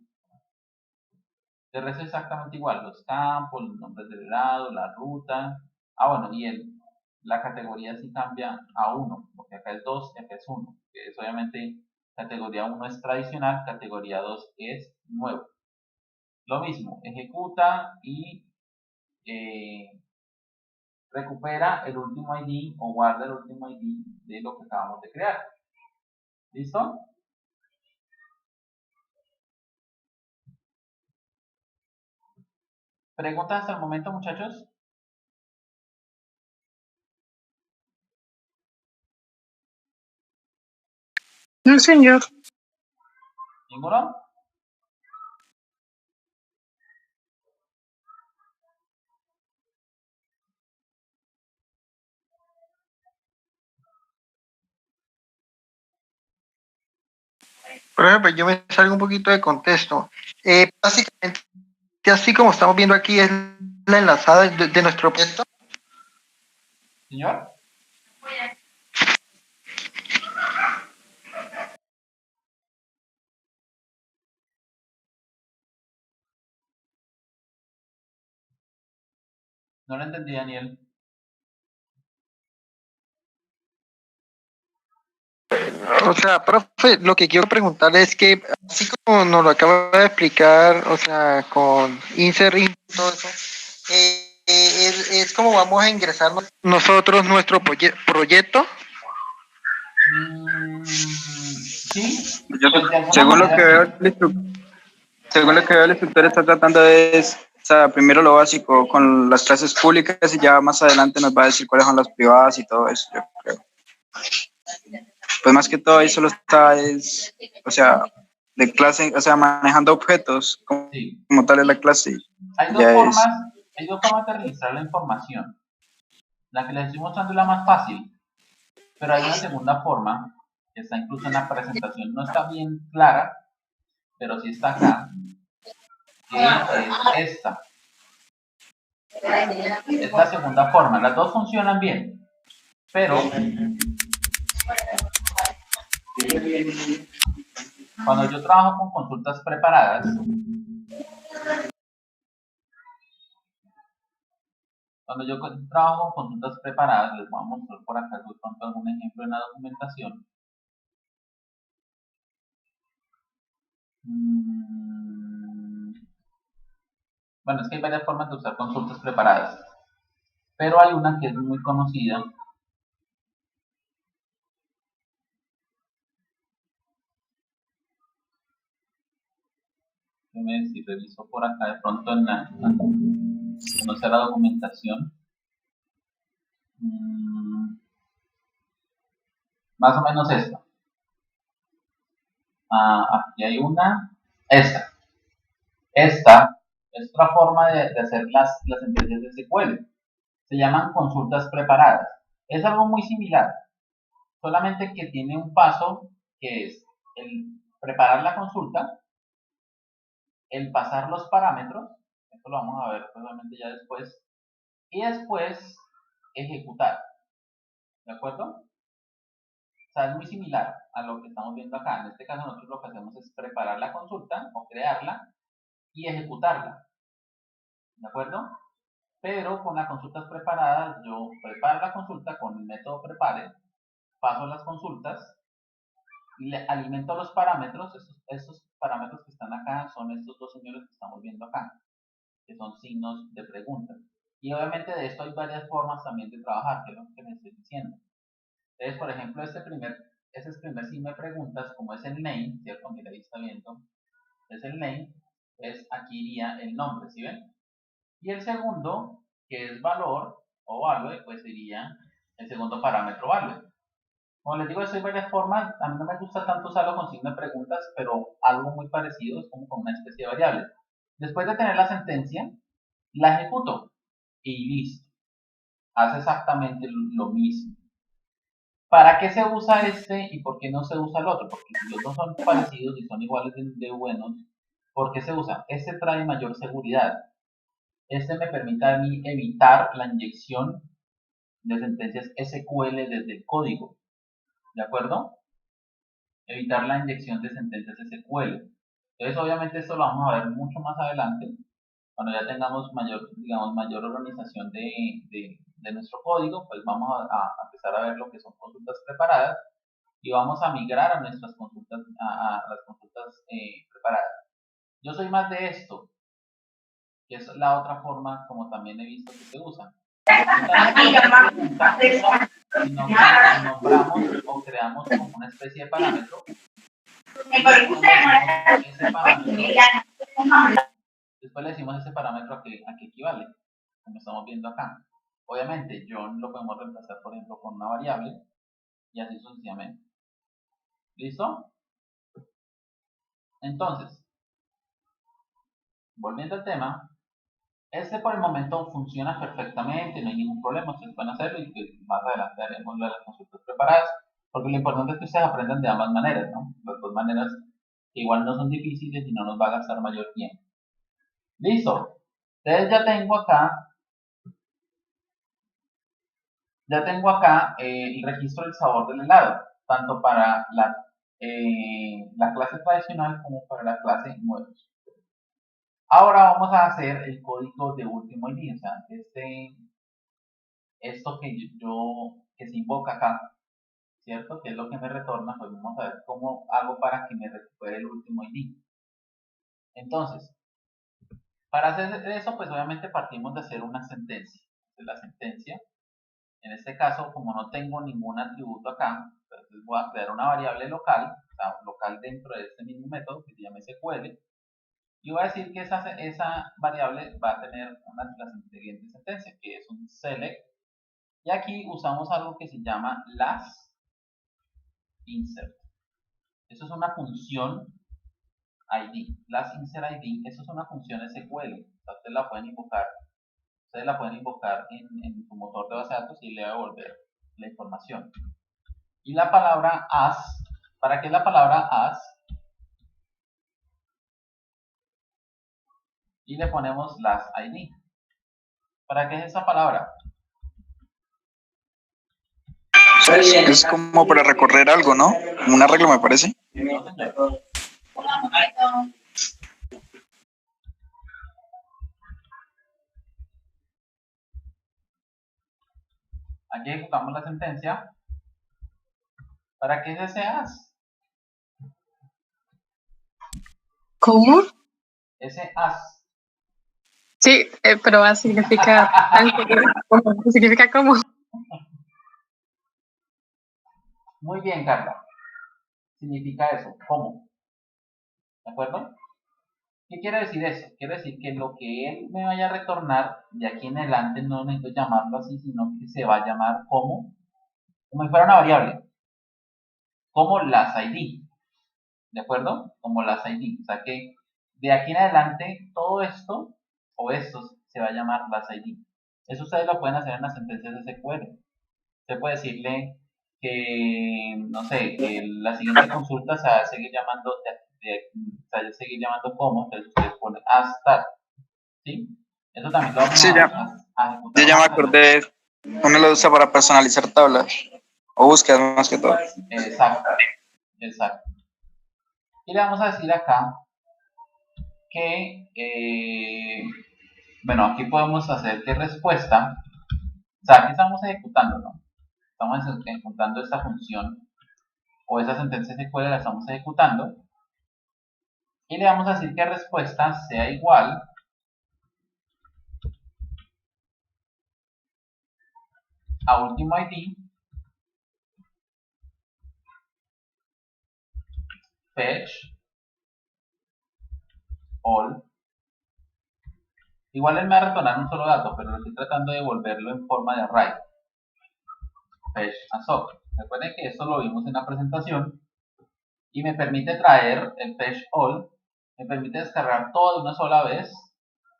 De resto es exactamente igual, los campos, los nombres del lado, la ruta. Bueno, y la categoría sí cambia a 1, porque acá es 2, acá es 1. Que es obviamente categoría 1 es tradicional, categoría 2 es nuevo. Lo mismo, ejecuta y recupera el último ID o guarda el último ID de lo que acabamos de crear. ¿Listo? ¿Preguntas hasta el momento, muchachos? No, señor. ¿Ninguno? Por ejemplo, yo me salgo un poquito de contexto. Básicamente, así como estamos viendo aquí, es la enlazada de nuestro proyecto. ¿Señor? No lo entendí, Daniel. O sea, profe, lo que quiero preguntar es que, así como nos lo acaba de explicar, o sea, con insert y todo eso, es como vamos a ingresar nosotros nuestro proyecto. Sí, Yo, pues de alguna según lo manera que veo, sí. según lo que veo, el instructor está tratando de, o sea, primero lo básico con las clases públicas y ya más adelante nos va a decir cuáles son las privadas y todo eso, yo creo. Pues más que todo ahí solo está, o sea, de clase, o sea, manejando objetos, Sí. como tal es la clase, Hay y dos ya formas, es. hay dos formas de registrar la información. La que les estoy mostrando es la más fácil, pero hay una segunda forma que está incluso en la presentación. No está bien clara, pero sí está acá, que es esta. Es la segunda forma. Las dos funcionan bien, pero cuando yo trabajo con consultas preparadas, les voy a mostrar por acá de pronto algún ejemplo en la documentación. Bueno, es que hay varias formas de usar consultas preparadas, pero hay una que es muy conocida. Déjame ver si reviso por acá de pronto no sé la documentación. Más o menos esta. Aquí hay una. Esta. Esta es otra forma de hacer las sentencias de SQL. Se llaman consultas preparadas. Es algo muy similar, solamente que tiene un paso que es el preparar la consulta, el pasar los parámetros, esto lo vamos a ver probablemente ya después, y después ejecutar. ¿De acuerdo? O sea, es muy similar a lo que estamos viendo acá. En este caso nosotros lo que hacemos es preparar la consulta o crearla y ejecutarla. ¿De acuerdo? Pero con las consultas preparadas, yo preparo la consulta con el método prepare, paso las consultas, le alimento los parámetros. Estos parámetros que están acá son estos dos señores que estamos viendo acá, que son signos de pregunta. Y obviamente de esto hay varias formas también de trabajar, que es lo que les estoy diciendo. Entonces, por ejemplo, ese primer signo de preguntas, como es el name, ¿cierto? Mira, ahí está viendo, es el name, aquí iría el nombre, ¿sí ven? Y el segundo, que es valor o value, pues iría el segundo parámetro value. Como les digo, hay varias formas. A mí no me gusta tanto usarlo con signo de preguntas, pero algo muy parecido es como con una especie de variable. Después de tener la sentencia, la ejecuto y listo. Hace exactamente lo mismo. ¿Para qué se usa este y por qué no se usa el otro? Porque si los dos son parecidos y son iguales de buenos, ¿por qué se usa? Este trae mayor seguridad. Este me permite a mí evitar la inyección de sentencias SQL desde el código. ¿De acuerdo? evitar la inyección de sentencias SQL. Entonces, obviamente, esto lo vamos a ver mucho más adelante, cuando ya tengamos mayor, digamos, mayor organización de nuestro código, pues vamos a empezar a ver lo que son consultas preparadas y vamos a migrar a nuestras consultas, a las consultas preparadas. Yo soy más de esto, que es la otra forma como también he visto que se usa. Si nombramos o creamos como una especie de parámetro, después le decimos ese parámetro a qué equivale, como estamos viendo acá. Obviamente, John lo podemos reemplazar, por ejemplo, con una variable y así sucesivamente. ¿Listo? Entonces, volviendo al tema, este por el momento funciona perfectamente, no hay ningún problema, ustedes pueden hacerlo y pues más adelante haremos lo de las consultas preparadas, porque lo importante es que ustedes aprendan de ambas maneras, ¿no? Las dos maneras que igual no son difíciles y no nos va a gastar mayor tiempo. Listo. Entonces ya tengo acá el registro del sabor del helado, tanto para la clase tradicional como para la clase nuevos. Ahora vamos a hacer el código de último ID, o sea, esto que se invoca acá, ¿cierto? Que es lo que me retorna, pues vamos a ver cómo hago para que me recupere el último ID. Entonces, para hacer eso, pues obviamente partimos de hacer una sentencia. La sentencia, en este caso, como no tengo ningún atributo acá, entonces voy a crear una variable local, o sea, local dentro de este mismo método que se llama SQL, y voy a decir que esa variable va a tener la siguiente sentencia, que es un select, y aquí usamos algo que se llama last insert. Eso es una función ID, last insert ID, eso es una función SQL, ustedes la pueden invocar en tu motor de base de datos y le va a devolver la información. Y la palabra as, ¿para qué es la palabra as? Y le ponemos last ID. ¿Para qué es esa palabra? Es como para recorrer algo, ¿no? Como un arreglo, me parece. No, señor. Aquí ejecutamos la sentencia. ¿Para qué es ese as? ¿Cómo? Ese as. Sí, pero as significa significa cómo. Muy bien, Carla. Significa eso, ¿cómo? ¿De acuerdo? ¿Qué quiere decir eso? Quiere decir que lo que él me vaya a retornar de aquí en adelante no necesito llamarlo así, sino que se va a llamar como si fuera una variable. Como las ID. ¿De acuerdo? Como las ID. O sea que de aquí en adelante todo esto o estos se va a llamar las ID. Eso ustedes lo pueden hacer en las sentencias de SQL. Usted puede decirle que, no sé, que la siguiente consulta se va a seguir llamando, como, entonces usted pone hasta, ¿sí? Eso también lo vamos Sí, a ya me acordé. Uno lo usa para personalizar tablas o búsquedas más que todo. Exacto, exacto. Y le vamos a decir acá que, bueno, aquí podemos hacer que respuesta, o sea, aquí estamos ejecutando, ¿no? Estamos ejecutando esta función o esa sentencia SQL la estamos ejecutando y le vamos a decir que respuesta sea igual a último ID fetch all. Igual él me va a retornar un solo dato, pero lo estoy tratando de devolverlo en forma de array. Fetch a sock. Recuerden que esto lo vimos en la presentación y me permite traer el fetch all, me permite descargar todo de una sola vez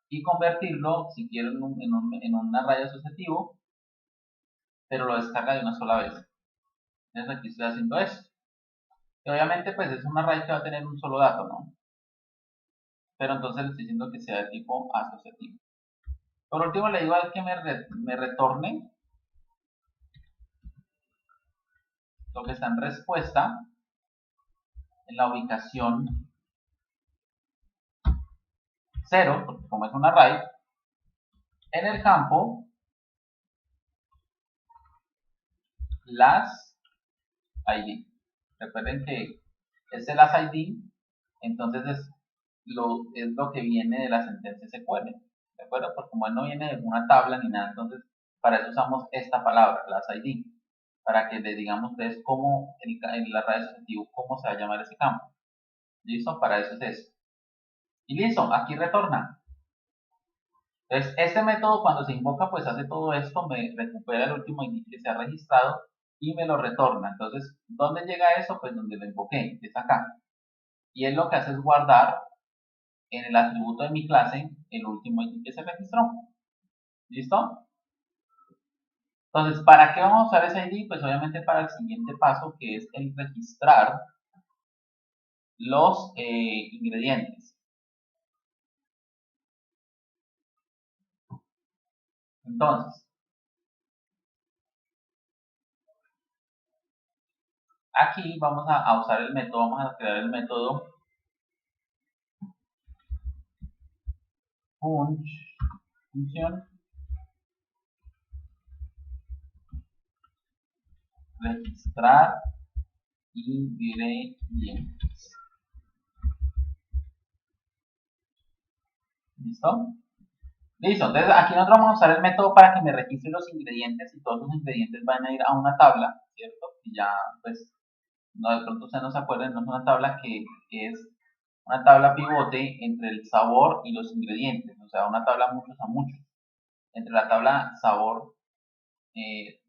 y convertirlo, si quiero, en un array asociativo, pero lo descarga de una sola vez. Entonces aquí estoy haciendo esto. Y obviamente pues es un array que va a tener un solo dato, ¿no? Pero entonces le estoy diciendo que sea de tipo asociativo. Por último le digo al que me retorne lo que está en respuesta en la ubicación 0, porque como es un array, en el campo las ID. Recuerden que este las ID, entonces es lo que viene de la sentencia SQL, ¿de acuerdo? Porque como él no viene de una tabla ni nada, entonces para eso usamos esta palabra, las ID, para que les digamos ustedes cómo el array asociativo, cómo se va a llamar ese campo. ¿Listo? Para eso es eso. Y listo, aquí retorna. Entonces, este método cuando se invoca, pues hace todo esto, me recupera el último ID que se ha registrado y me lo retorna. Entonces, ¿dónde llega eso? Pues donde lo invoqué, que es acá. Y él lo que hace es guardar en el atributo de mi clase el último ID que se registró. ¿Listo? Entonces, ¿para qué vamos a usar ese ID? Pues obviamente para el siguiente paso, que es el registrar los ingredientes. Entonces, aquí vamos a usar el método, vamos a crear el método función registrar ingredientes. ¿Listo? Listo, entonces aquí nosotros vamos a usar el método para que me registre los ingredientes y todos los ingredientes van a ir a una tabla, ¿cierto? Y ya, pues, no, de pronto ustedes no se acuerden, no es una tabla que es una tabla pivote entre el sabor y los ingredientes, o sea, una tabla muchos a muchos. Entre la tabla sabor de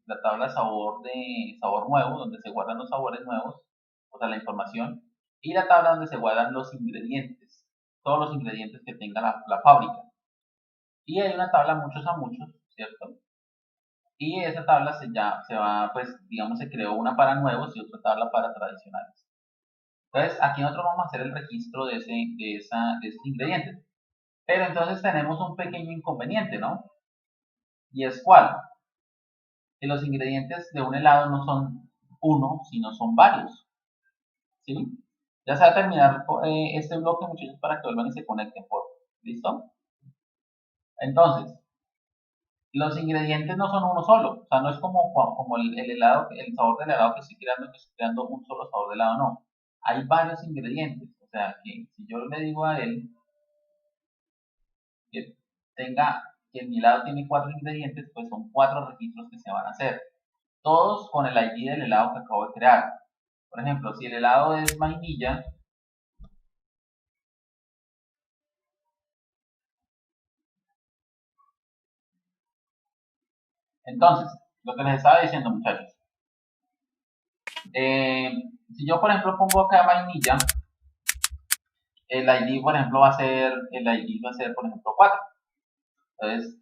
sabor nuevo, donde se guardan los sabores nuevos, o sea, la información, y la tabla donde se guardan los ingredientes, todos los ingredientes que tenga la fábrica. Y hay una tabla muchos a muchos, ¿cierto? Y esa tabla se va, pues, digamos, se creó una para nuevos y otra tabla para tradicionales. Entonces, aquí nosotros vamos a hacer el registro de esos ingredientes. Pero entonces tenemos un pequeño inconveniente, ¿no? ¿Y es cuál? Que los ingredientes de un helado no son uno, sino son varios. ¿Sí? Ya se va a terminar este bloque, muchachos, para que vuelvan y se conecten. ¿Listo? Entonces, los ingredientes no son uno solo. O sea, no es como el helado, el sabor del helado que estoy creando un solo sabor de helado, no. Hay varios ingredientes. O sea, que si yo le digo a él que que mi helado tiene 4 ingredientes, pues son 4 registros que se van a hacer. Todos con el ID del helado que acabo de crear. Por ejemplo, si el helado es vainilla, entonces, lo que les estaba diciendo, muchachos, si yo, por ejemplo, pongo acá vainilla, el ID, por ejemplo, va a ser, por ejemplo, 4. Entonces,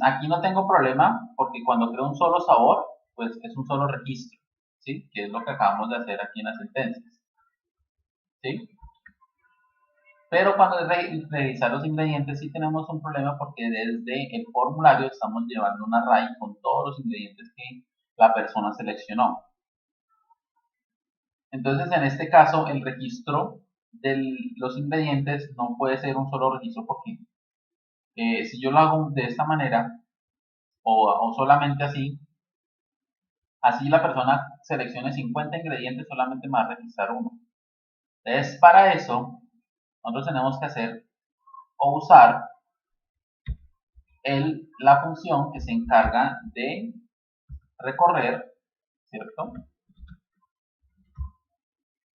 aquí no tengo problema, porque cuando creo un solo sabor, pues es un solo registro, ¿sí? Que es lo que acabamos de hacer aquí en las sentencias, ¿sí? Pero cuando es revisar los ingredientes sí tenemos un problema porque desde el formulario estamos llevando un array con todos los ingredientes que la persona seleccionó. Entonces en este caso el registro de los ingredientes no puede ser un solo registro porque si yo lo hago de esta manera o solamente así la persona seleccione 50 ingredientes solamente me va a registrar uno. Entonces para eso nosotros tenemos que hacer o usar la función que se encarga de recorrer, ¿cierto?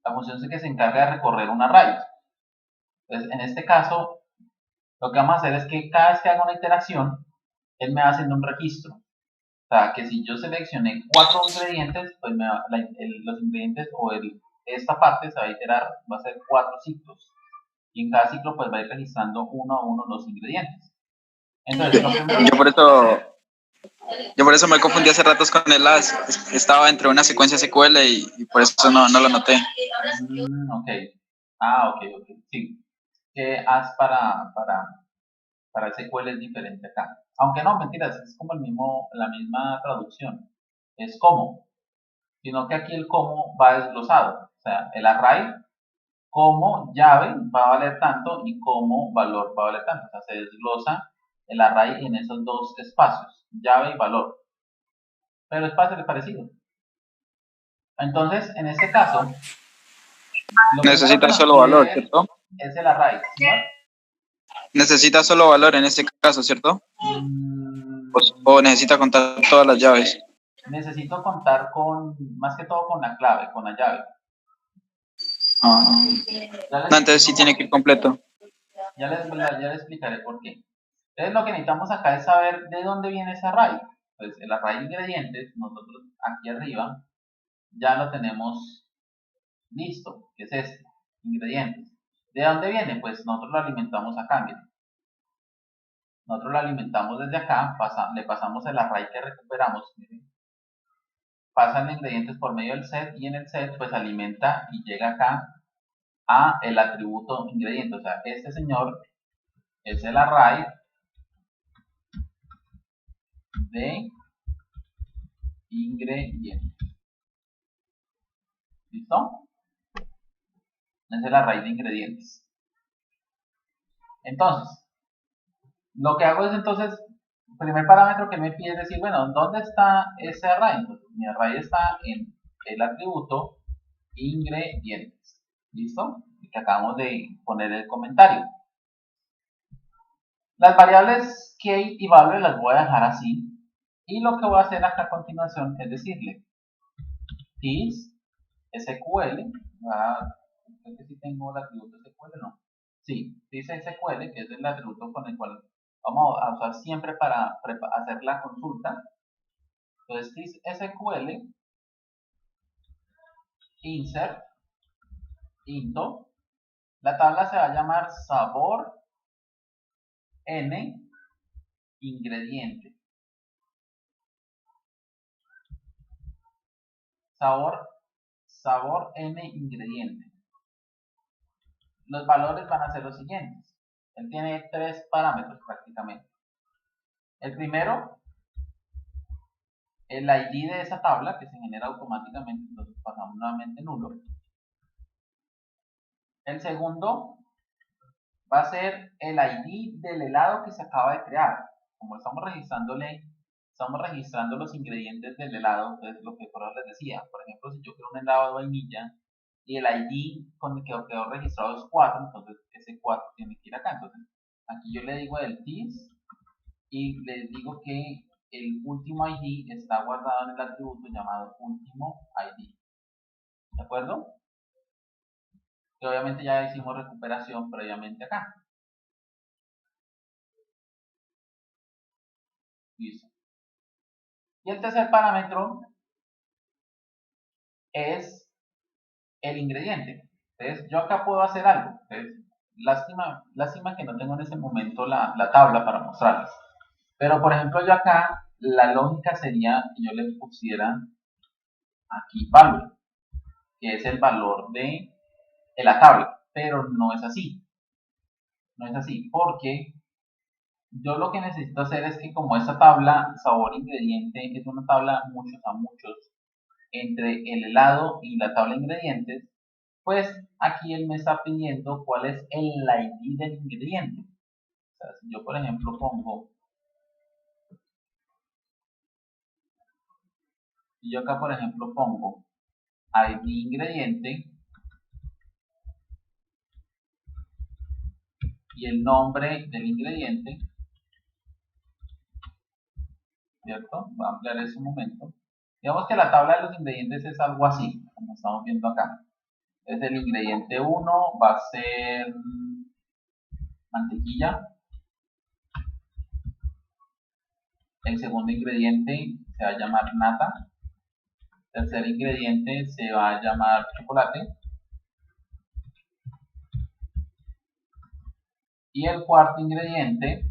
La función que se encarga de recorrer un array. Entonces, en este caso, lo que vamos a hacer es que cada vez que haga una iteración, él me va haciendo un registro. O sea, que si yo seleccioné 4 ingredientes, pues los ingredientes o esta parte se va a iterar, va a ser 4 ciclos. Y en cada ciclo, pues va a ir registrando uno a uno los ingredientes. Entonces, Yo por eso me confundí hace ratos con el as. Estaba entre una secuencia SQL y por eso no lo noté. Ok. Ok. Sí. Que as para SQL es diferente acá. Aunque no, mentiras, es como la misma traducción. Es como. Sino que aquí el como va desglosado. O sea, el array como llave va a valer tanto y como valor va a valer tanto. O sea, se desglosa el array en esos dos espacios, llave y valor. Pero es parecido. Entonces, en este caso, lo Necesita primero que nos solo pide valor, ¿cierto? es el array, ¿sí? Necesita solo valor en este caso, ¿cierto? O necesita contar todas las llaves. Necesito contar con, más que todo con la clave, con la llave. Ah. Ya les No, entonces sí explico tiene por que qué. ir completo. Ya les explicaré por qué. Entonces lo que necesitamos acá es saber de dónde viene ese array. Pues el array de ingredientes, nosotros aquí arriba ya lo tenemos listo, que es este, ingredientes. ¿De dónde viene? Pues nosotros lo alimentamos acá, miren. Nosotros lo alimentamos desde acá, le pasamos el array que recuperamos, miren. Pasan los ingredientes por medio del set y en el set pues alimenta y llega acá a el atributo ingrediente. O sea, este señor es el array de ingredientes. ¿Listo? Es el array de ingredientes. Entonces, lo que hago es entonces, el primer parámetro que me pide es decir, bueno, ¿dónde está ese array? Entonces, mi array está en el atributo ingredientes. ¿Listo? Y que acabamos de poner el comentario. Las variables key y value las voy a dejar así. Y lo que voy a hacer acá a continuación es decirle this SQL, creo que sí tengo el atributo SQL, ¿no? Sí, dice SQL, que es el atributo con el cual vamos a usar siempre para hacer la consulta. Entonces, this SQL insert into, la tabla se va a llamar sabor n ingrediente. Sabor n ingrediente. Los valores van a ser los siguientes. Él tiene tres parámetros prácticamente. El primero, el ID de esa tabla que se genera automáticamente, entonces pasamos nuevamente nulo. El segundo va a ser el ID del helado que se acaba de crear. Como estamos registrando los ingredientes del helado, entonces lo que por ahora les decía, por ejemplo, si yo quiero un helado de vainilla y el ID con el que quedó registrado es 4, entonces ese 4 tiene que ir acá. Entonces aquí yo le digo el this y les digo que el último ID está guardado en el atributo llamado último ID. ¿De acuerdo? Que obviamente ya hicimos recuperación previamente acá. Listo. Y el tercer parámetro es el ingrediente. Entonces, yo acá puedo hacer algo. Entonces, lástima que no tengo en ese momento la tabla para mostrarles. Pero, por ejemplo, yo acá, la lógica sería que yo le pusiera aquí value, que es el valor de la tabla. Pero no es así. No es así, porque yo lo que necesito hacer es que como esta tabla sabor ingrediente es una tabla muchos a muchos entre el helado y la tabla de ingredientes, pues aquí él me está pidiendo cuál es el ID del ingrediente. O sea, si yo por ejemplo pongo, si yo acá por ejemplo pongo ID ingrediente y el nombre del ingrediente, ¿cierto? Voy a ampliar ese momento. Digamos que la tabla de los ingredientes es algo así, como estamos viendo acá. Entonces el ingrediente 1 va a ser mantequilla. El segundo ingrediente se va a llamar nata. El tercer ingrediente se va a llamar chocolate. Y el cuarto ingrediente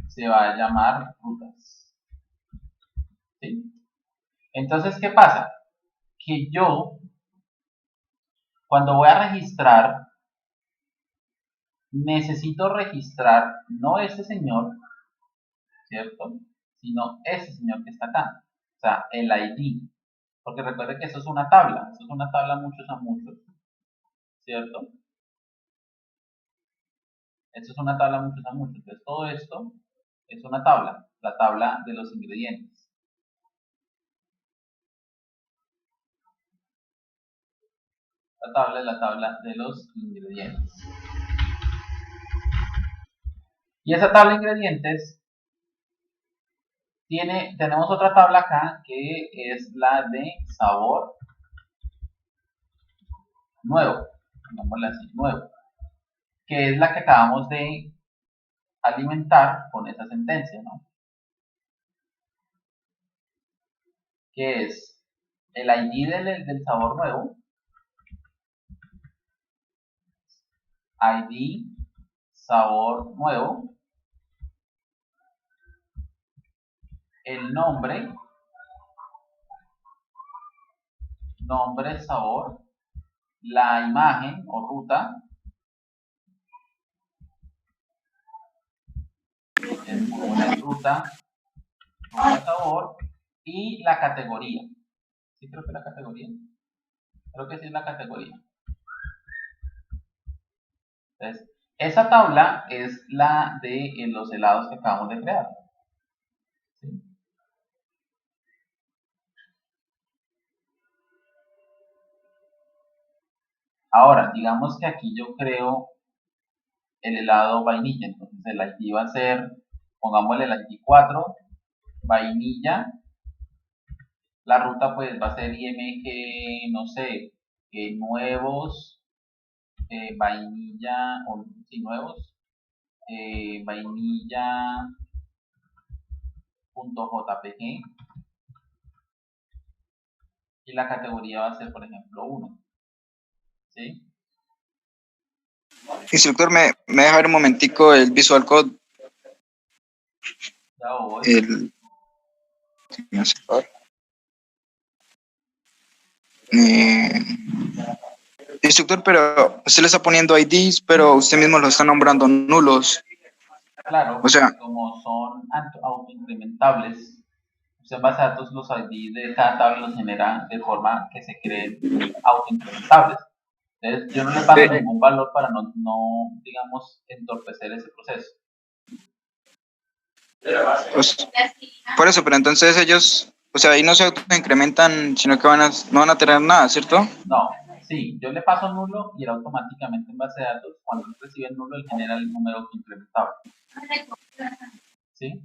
se va a llamar frutas. ¿Sí? Entonces, ¿qué pasa? Que yo, cuando voy a registrar, necesito registrar no ese señor, ¿cierto? Sino ese señor que está acá. O sea, el ID. Porque recuerde que eso es una tabla muchos a muchos, ¿cierto? Esto es una tabla muchos a muchos. Entonces todo esto es una tabla, la tabla de los ingredientes. La tabla es la tabla de los ingredientes. Y esa tabla de ingredientes tenemos otra tabla acá que es la de sabor nuevo, llamémosla así, nuevo, que es la que acabamos de alimentar con esa sentencia, ¿no? Que es el ID del sabor nuevo, ID sabor nuevo, el nombre sabor, la imagen o ruta, ruta sabor y la categoría. Sí, creo que la categoría. Creo que sí es la categoría. Entonces, esa tabla es la de los helados que acabamos de crear. ¿Sí? Ahora, digamos que aquí yo creo el helado vainilla. Entonces el ID va a ser, pongámosle el ID 4, vainilla. La ruta pues va a ser IMG, no sé, nuevos, vainilla, o sí, nuevos, vainilla.jpg. Y la categoría va a ser, por ejemplo, 1. ¿Sí? Instructor, ¿me deja ver un momentico el Visual Code? Ya voy. Instructor, pero usted le está poniendo IDs, pero usted mismo lo está nombrando nulos. Claro, o sea, como son autoincrementables, usted en base a datos los IDs de cada tabla los genera de forma que se creen autoincrementables. Entonces, yo no le paso ningún valor para no, digamos, entorpecer ese proceso. Por eso, pero entonces ellos, o sea, ahí no se autoincrementan, sino que no van a tener nada, ¿cierto? No, sí, yo le paso nulo y él automáticamente en base de datos, cuando él recibe el nulo, él genera el número autoincrementable. ¿Sí?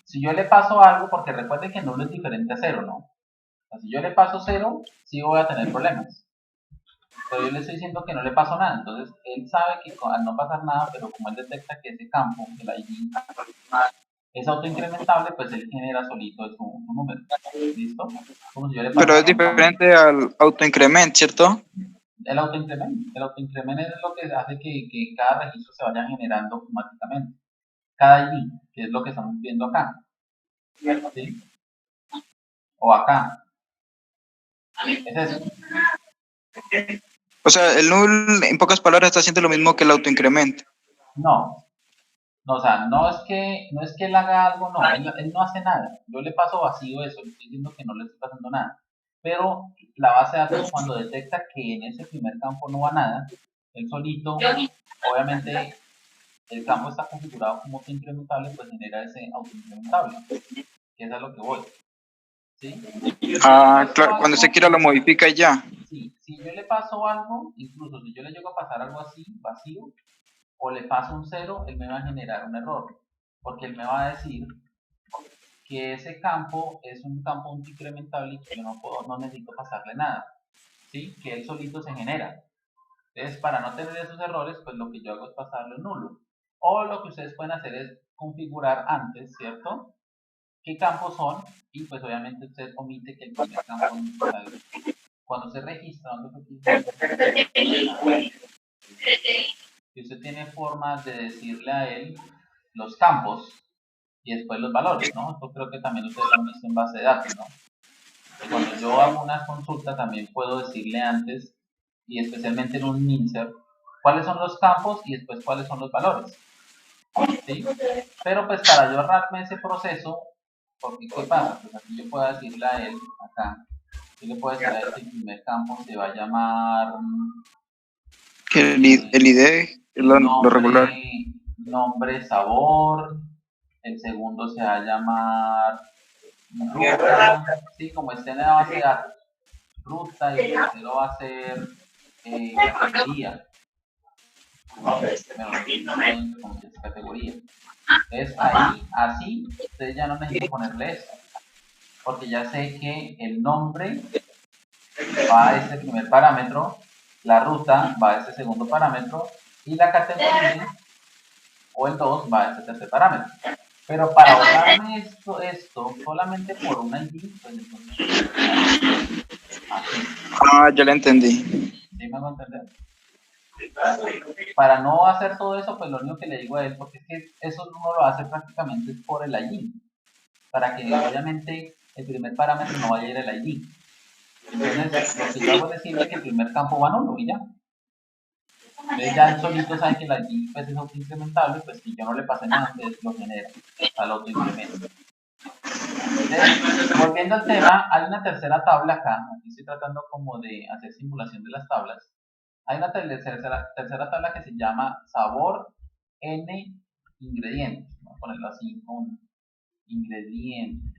Si yo le paso algo, porque recuerde que nulo es diferente a 0, ¿no? O sea, si yo le paso 0, sí voy a tener problemas. Pero yo le estoy diciendo que no le paso nada, entonces él sabe que al no pasar nada, pero como él detecta que ese campo, el ID, es autoincrementable, pues él genera solito su número. ¿Listo? Como si yo le Pero es diferente al autoincrement, ¿cierto? El autoincrement es lo que hace que cada registro se vaya generando automáticamente. Cada ID, que es lo que estamos viendo acá. ¿Sí? O acá. Es eso. O sea, el null, en pocas palabras, está haciendo lo mismo que el autoincrement. No, o sea, no es que él haga algo, no, él no hace nada. Yo le paso vacío eso, le estoy diciendo que no le estoy pasando nada. Pero la base de datos, cuando detecta que en ese primer campo no va nada, él solito, obviamente, el campo está configurado como autoincrementable, pues genera ese autoincrementable, que es a lo que voy. ¿Sí? Claro, cuando se quiera lo modifica y ya. Sí, si yo le paso algo, incluso si yo le llego a pasar algo así, vacío, o le paso un 0, él me va a generar un error, porque él me va a decir que ese campo es un campo incrementable y que yo no necesito pasarle nada, ¿sí? Que él solito se genera. Entonces, para no tener esos errores, pues lo que yo hago es pasarle un nulo. O lo que ustedes pueden hacer es configurar antes, ¿cierto? ¿Qué campos son? Y pues obviamente usted omite que el primer campo cuando se registra, si usted tiene formas de decirle a él los campos y después los valores, ¿no? Esto creo que también ustedes lo han visto en base de datos, ¿no? Cuando yo hago una consulta también puedo decirle antes, y especialmente en un insert, cuáles son los campos y después cuáles son los valores. ¿Sí? Pero pues para yo ahorrarme ese proceso, porque ¿qué pasa? Pues aquí yo puedo decirle a él acá, Yo le puedo decir a este primer campo se va a llamar El ID es lo regular. nombre, sabor. El segundo se va a llamar ruta, sí, como esté en la base de datos, ruta, y el tercero va a ser categoría. Como que es categoría. Entonces ahí, así, ustedes ya no necesitan ponerle esto, porque ya sé que el nombre va a ese primer parámetro, la ruta va a ese segundo parámetro y la categoría o el 2 va a ese tercer parámetro. Pero para ahorrarme esto solamente por un ID, pues entonces así. Ah, ya lo entendí. ¿Sí me hago entender? Para no hacer todo eso, pues lo único que le digo a él, porque es que eso uno lo hace prácticamente por el ID, para que obviamente el primer parámetro no vaya a ir al ID. Entonces, lo que yo hago es decirle que el primer campo va nulo y ya. Entonces ya él solito sabe que el ID pues, es autoincrementable, pues si yo no le pasé nada, entonces lo genera al autoincremento. Entonces, volviendo al tema, hay una tercera tabla acá, aquí estoy tratando como de hacer simulación de las tablas. Hay una tercera tabla que se llama sabor n ingredientes. Vamos a ponerlo así con ingredientes.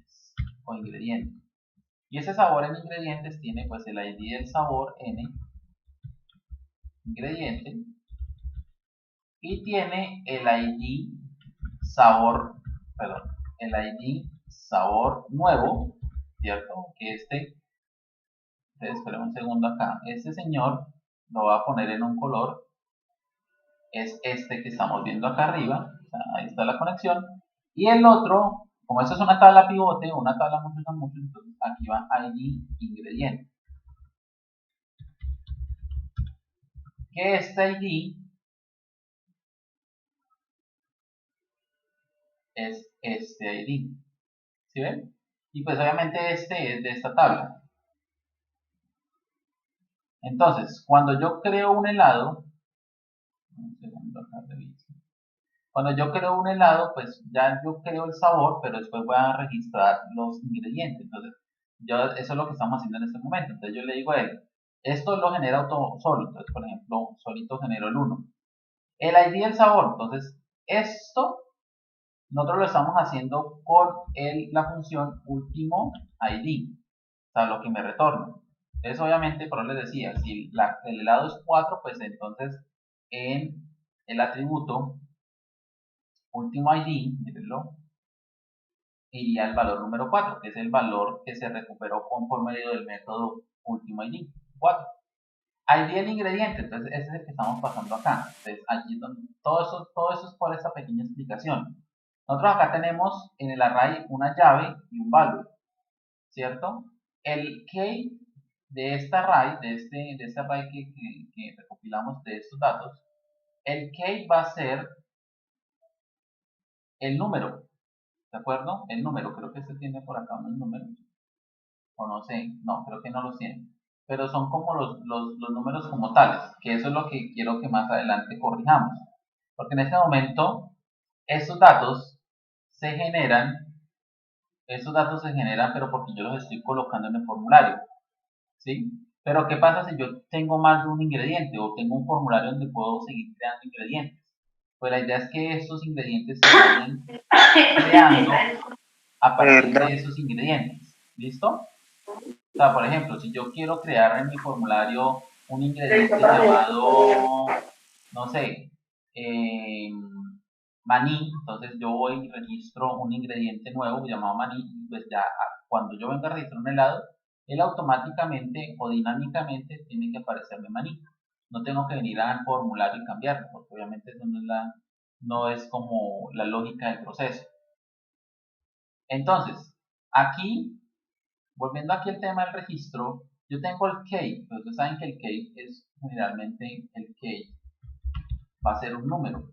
Y ese sabor en ingredientes tiene pues el ID del sabor n ingrediente y tiene el ID sabor, perdón, el ID sabor nuevo, ¿cierto? Que esperen un segundo acá, este señor lo va a poner en un color, es este que estamos viendo acá arriba, o sea, ahí está la conexión, y el otro, como esto es una tabla pivote, una tabla mucho, entonces aquí va ID ingrediente. Que este ID es este ID, ¿sí ven? Y pues obviamente este es de esta tabla. Entonces, cuando yo creo un helado, un segundo acá reviso. Cuando yo creo un helado, pues ya yo creo el sabor, pero después voy a registrar los ingredientes. Entonces, eso es lo que estamos haciendo en este momento. Entonces yo le digo a él, esto lo genera solo. Entonces, por ejemplo, solito genero el 1. El ID del sabor, entonces, esto nosotros lo estamos haciendo con la función último ID, o sea, lo que me retorna. Entonces, obviamente, por eso les decía, si el helado es 4, pues entonces en el atributo último ID, mírenlo, iría el valor número 4, que es el valor que se recuperó por medio del método último ID, 4. ID del ingrediente, entonces ese es el que estamos pasando acá. Entonces, allí donde todo eso es por esta pequeña explicación. Nosotros acá tenemos en el array una llave y un value, ¿cierto? El key de este array, de este array que recopilamos de estos datos, el key va a ser el número, ¿de acuerdo? El número, creo que este tiene por acá unos números, o no sé, no, creo que no los tiene, pero son como los números como tales, que eso es lo que quiero que más adelante corrijamos, porque en este momento estos datos se generan, pero porque yo los estoy colocando en el formulario, ¿sí? Pero ¿qué pasa si yo tengo más de un ingrediente o tengo un formulario donde puedo seguir creando ingredientes? Pues la idea es que estos ingredientes se vayan creando a partir de esos ingredientes. ¿Listo? O sea, por ejemplo, si yo quiero crear en mi formulario un ingrediente llamado, no sé, maní, entonces yo voy y registro un ingrediente nuevo llamado maní, y pues ya cuando yo venga a registrar un helado, él automáticamente o dinámicamente tiene que aparecerme maní. No tengo que venir al formulario y cambiarlo, porque obviamente eso no es como la lógica del proceso. Entonces, aquí, volviendo aquí al tema del registro, yo tengo el key, pero ustedes saben que el key es generalmente el key. Va a ser un número.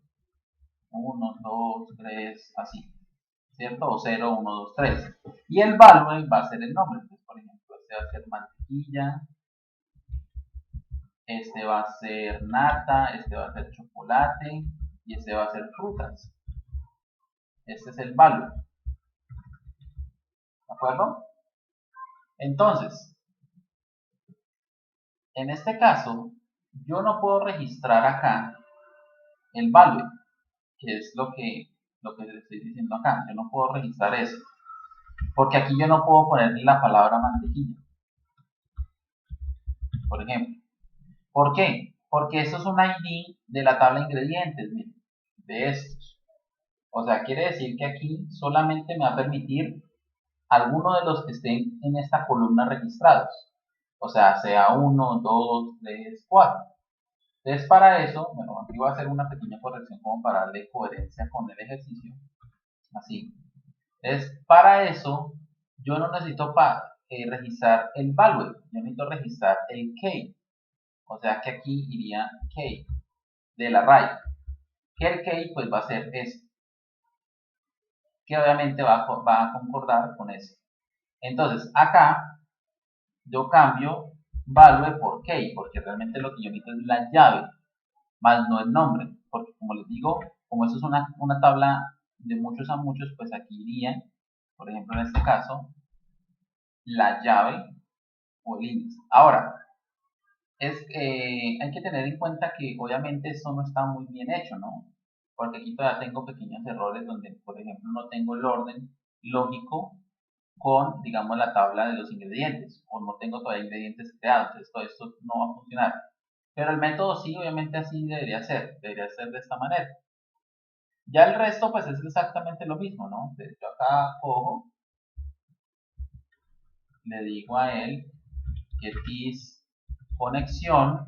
1, 2, 3, así. ¿Cierto? O 0, 1, 2, 3. Y el value va a ser el nombre. Entonces, por ejemplo, este va a ser mantequilla, este va a ser nata, este va a ser chocolate y este va a ser frutas. Este es el value. ¿De acuerdo? Entonces, en este caso, yo no puedo registrar acá el value, que es lo que les estoy diciendo acá. Yo no puedo registrar eso, porque aquí yo no puedo ponerle la palabra mantequilla, por ejemplo. ¿Por qué? Porque eso es un ID de la tabla de ingredientes, miren, de estos. O sea, quiere decir que aquí solamente me va a permitir alguno de los que estén en esta columna registrados. O sea 1, 2, 3, 4. Entonces, para eso, bueno, aquí voy a hacer una pequeña corrección como para darle coherencia con el ejercicio. Así. Entonces, para eso, yo no necesito registrar el value, yo necesito registrar el key. O sea que aquí iría key del array. Que el key pues va a ser esto, que obviamente va a concordar con esto. Entonces, acá yo cambio value por key, porque realmente lo que yo necesito es la llave, más no el nombre, porque como les digo, como esto es una tabla de muchos a muchos, pues aquí iría, por ejemplo en este caso, la llave o el índice. Ahora, hay que tener en cuenta que obviamente esto no está muy bien hecho, ¿no? Porque aquí todavía tengo pequeños errores donde, por ejemplo, no tengo el orden lógico con, digamos, la tabla de los ingredientes, o no tengo todavía ingredientes creados, entonces todo esto no va a funcionar. Pero el método sí, obviamente así debería ser de esta manera. Ya el resto, pues es exactamente lo mismo, ¿no? Entonces, yo acá cojo, le digo a él que is conexión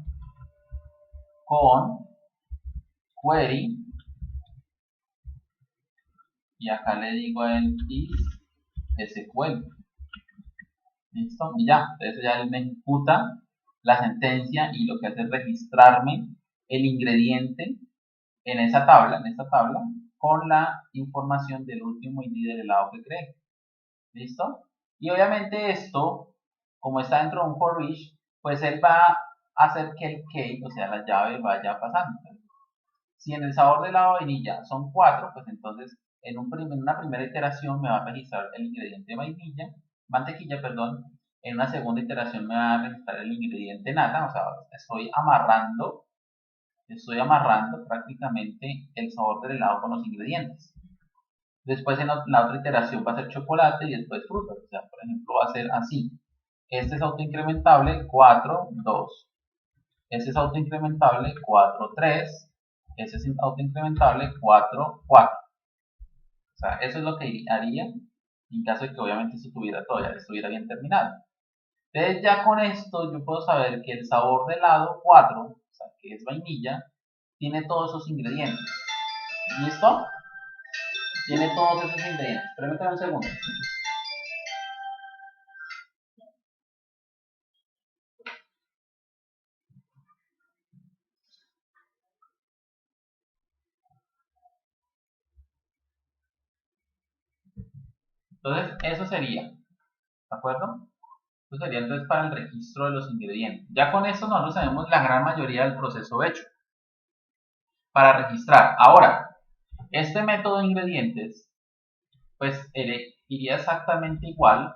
con query, y acá le digo a él is SQL. ¿Listo? Y ya, entonces ya él me ejecuta la sentencia y lo que hace es registrarme el ingrediente en esta tabla, con la información del último ID del helado que creé. ¿Listo? Y obviamente esto, como está dentro de un for each, pues él va a hacer que el key, o sea, la llave, vaya pasando. Si en el sabor de la vainilla son 4, pues entonces en una primera iteración me va a registrar el ingrediente mantequilla, perdón. En una segunda iteración me va a registrar el ingrediente nata, o sea, estoy amarrando prácticamente el sabor del helado con los ingredientes. Después en la otra iteración va a ser chocolate y después frutas. O sea, por ejemplo, va a ser así. Este es autoincrementable 4, 2. Este es autoincrementable 4, 3. Este es autoincrementable 4, 4. O sea, eso es lo que haría en caso de que obviamente esto todavía estuviera bien terminado. Entonces ya con esto yo puedo saber que el sabor de helado 4, o sea, que es vainilla, tiene todos esos ingredientes. ¿Listo? Tiene todos esos ingredientes. Permítanme un segundo. Entonces, eso sería, ¿de acuerdo? Eso sería entonces para el registro de los ingredientes. Ya con esto nosotros tenemos la gran mayoría del proceso hecho para registrar. Ahora, este método de ingredientes, pues iría exactamente igual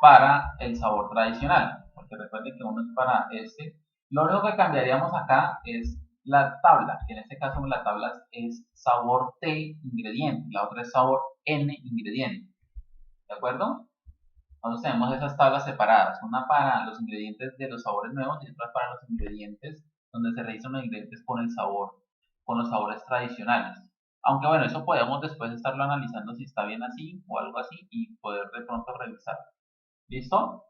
para el sabor tradicional, porque recuerden que uno es para este. Lo único que cambiaríamos acá es la tabla, que en este caso la tabla es sabor T ingrediente, la otra es sabor N ingrediente. ¿De acuerdo? Nosotros tenemos esas tablas separadas, una para los ingredientes de los sabores nuevos y otra para los ingredientes donde se registran los ingredientes con el sabor, con los sabores tradicionales. Aunque bueno, eso podemos después estarlo analizando si está bien así o algo así y poder de pronto revisar. ¿Listo?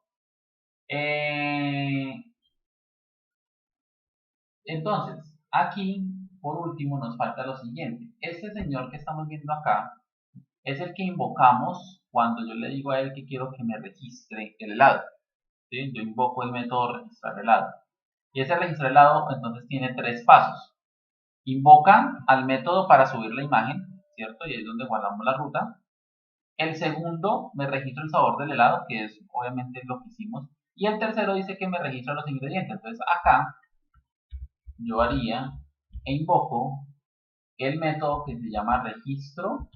Entonces, aquí por último nos falta lo siguiente. Este señor que estamos viendo acá es el que invocamos cuando yo le digo a él que quiero que me registre el helado. ¿Sí? Yo invoco el método registrar helado. Y ese registrar helado entonces tiene 3 pasos. Invoca al método para subir la imagen, ¿cierto? Y ahí es donde guardamos la ruta. El segundo me registra el sabor del helado, que es obviamente lo que hicimos. Y el tercero dice que me registra los ingredientes. Entonces acá yo haría e invoco el método que se llama registro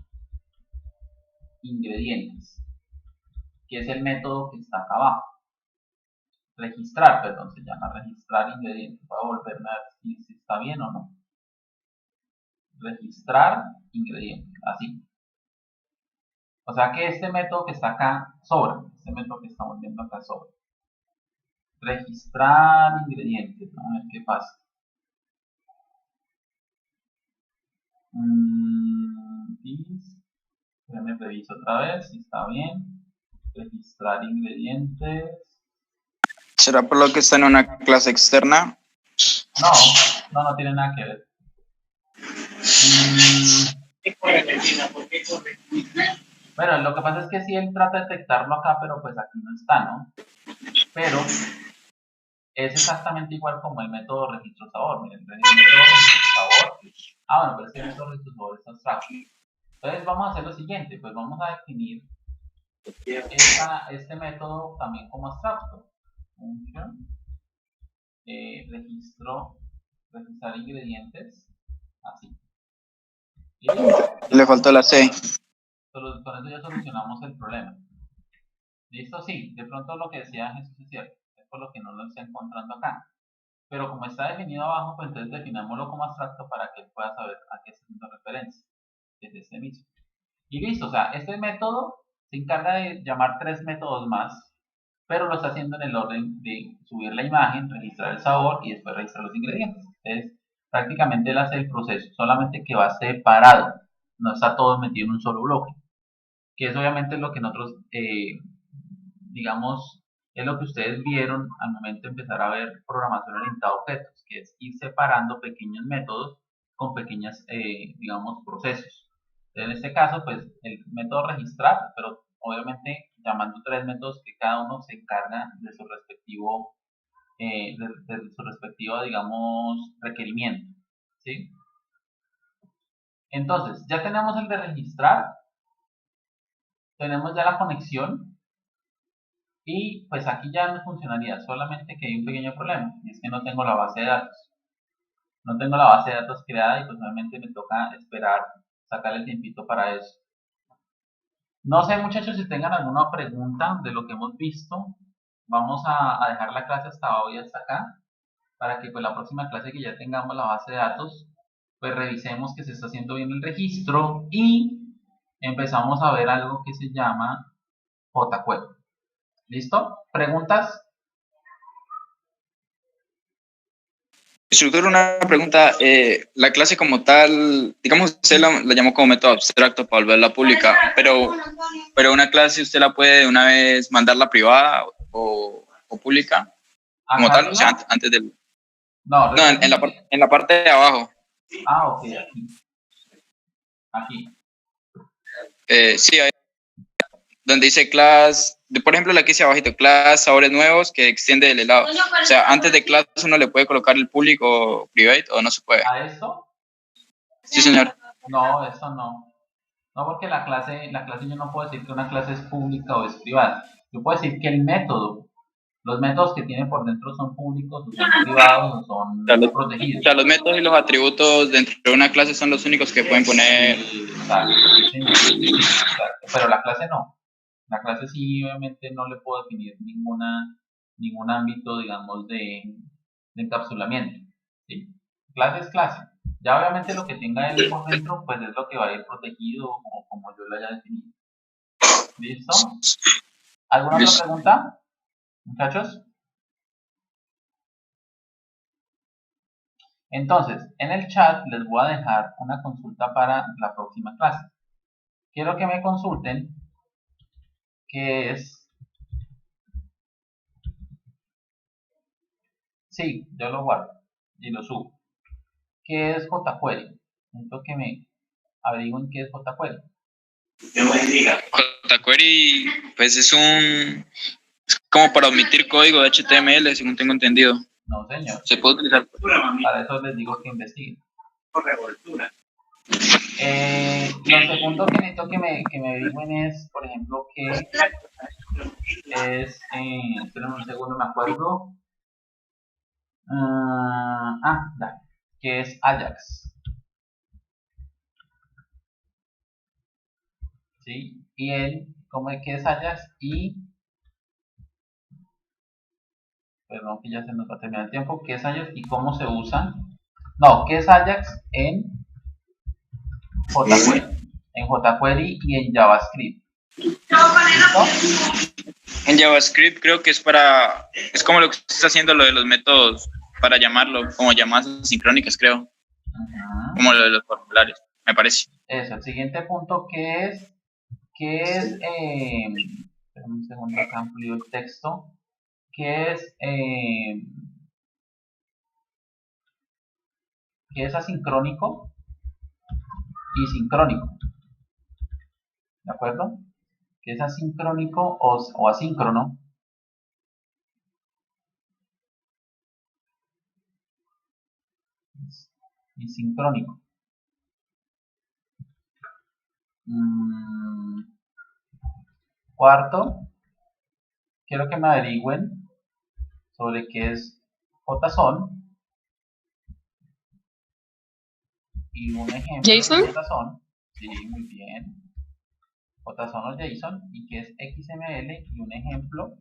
ingredientes, que es el método que está acá abajo. registrar, perdón, se llama registrar ingredientes. Voy a volverme a ver si está bien o no. Registrar ingredientes, así. O sea que este método que está acá sobra, este método que estamos viendo acá sobra. Registrar ingredientes, vamos a ver qué pasa. Me reviso otra vez si está bien. Registrar ingredientes. ¿Será por lo que está en una clase externa? No tiene nada que ver. Bueno, lo que pasa es que sí él trata de detectarlo acá, pero pues aquí no está, ¿no? Pero es exactamente igual como el método registro sabor. Miren, el método registro sabor. Bueno, pero este método registro sabor es abstracto. Entonces vamos a hacer lo siguiente, pues vamos a definir este método también como abstracto. Function, registrar ingredientes, así. Le faltó la C. Con eso ya solucionamos el problema. ¿Listo? Sí, de pronto lo que decía Jesús es cierto, es por lo que no lo está encontrando acá. Pero como está definido abajo, pues entonces definámoslo como abstracto para que él pueda saber a qué está haciendo referencia. Es este mismo. Y listo, o sea, este método se encarga de llamar 3 métodos más, pero lo está haciendo en el orden de subir la imagen, registrar el sabor y después registrar los ingredientes. Entonces, prácticamente él hace el proceso, solamente que va separado, no está todo metido en un solo bloque, que es obviamente lo que nosotros, digamos, es lo que ustedes vieron al momento de empezar a ver programación orientada a objetos, que es ir separando pequeños métodos con pequeños, digamos, procesos. En este caso, pues el método registrar, pero obviamente llamando 3 métodos que cada uno se encarga de su respectivo, digamos, requerimiento, ¿sí? Entonces, ya tenemos el de registrar, tenemos ya la conexión y pues aquí ya no funcionaría, solamente que hay un pequeño problema, y es que no tengo la base de datos. No tengo la base de datos creada y pues obviamente me toca esperar, sacar el tiempito para eso. No sé, muchachos, si tengan alguna pregunta de lo que hemos visto. Vamos a dejar la clase hasta hoy, hasta acá, para que pues la próxima clase que ya tengamos la base de datos, pues revisemos que se está haciendo bien el registro y empezamos a ver algo que se llama JQuery. ¿Listo? ¿Preguntas? Instructor, una pregunta. La clase como tal, digamos, usted la llamó como método abstracto para volverla pública, pero una clase usted la puede de una vez mandarla privada o pública, como ¿Acá tal, o sea, arriba? antes del... No, No, en la parte de abajo. Ok, aquí. Sí, ahí, donde dice class, por ejemplo, la que dice abajito, class, sabores nuevos, que extiende el helado. O sea, antes de class uno le puede colocar el público o private o no se puede. ¿A esto? Sí, señor. No, eso no. No, porque la clase yo no puedo decir que una clase es pública o es privada. Yo puedo decir que el método, los métodos que tiene por dentro son públicos o son privados o son protegidos. O sea, los métodos y los atributos dentro de una clase son los únicos que pueden poner. Exacto, sí, exacto. Pero la clase no. La clase sí, obviamente no le puedo definir ningún ámbito, digamos, de encapsulamiento. ¿Sí? Clase es clase. Ya obviamente lo que tenga él por dentro, pues es lo que va a ir protegido o como yo lo haya definido. ¿Listo? ¿Alguna otra pregunta, muchachos? Entonces, en el chat les voy a dejar una consulta para la próxima clase. Quiero que me consulten qué es... Sí, yo lo guardo y lo subo. ¿Qué es JQuery? Necesito que me averigüen qué es JQuery. jQuery, pues es como para omitir código de HTML, según tengo entendido. No, señor. Se puede utilizar. Para eso les digo que investiguen. Lo segundo que necesito que me averigüen es, por ejemplo, qué es, esperen un segundo, me acuerdo. Ya, ¿qué es Ajax? ¿Sí? Y él, ¿cómo es que es Ajax? Y perdón que ya se nos va a terminar el tiempo, qué es Ajax y cómo se usa, no, qué es Ajax en jQuery y en JavaScript. ¿Listo? En JavaScript creo que es como lo que está haciendo lo de los métodos para llamarlo, como llamadas sincrónicas, creo, como lo de los formularios, me parece. Eso, el siguiente punto espera un segundo acá amplío el texto, que es asincrónico y sincrónico, ¿de acuerdo? Que es asincrónico o asíncrono. Y sincrónico. Cuarto, quiero que me averigüen sobre qué es JSON y un ejemplo ¿JSON? de JSON. Sí, muy bien. JSON o JSON y qué es XML y un ejemplo.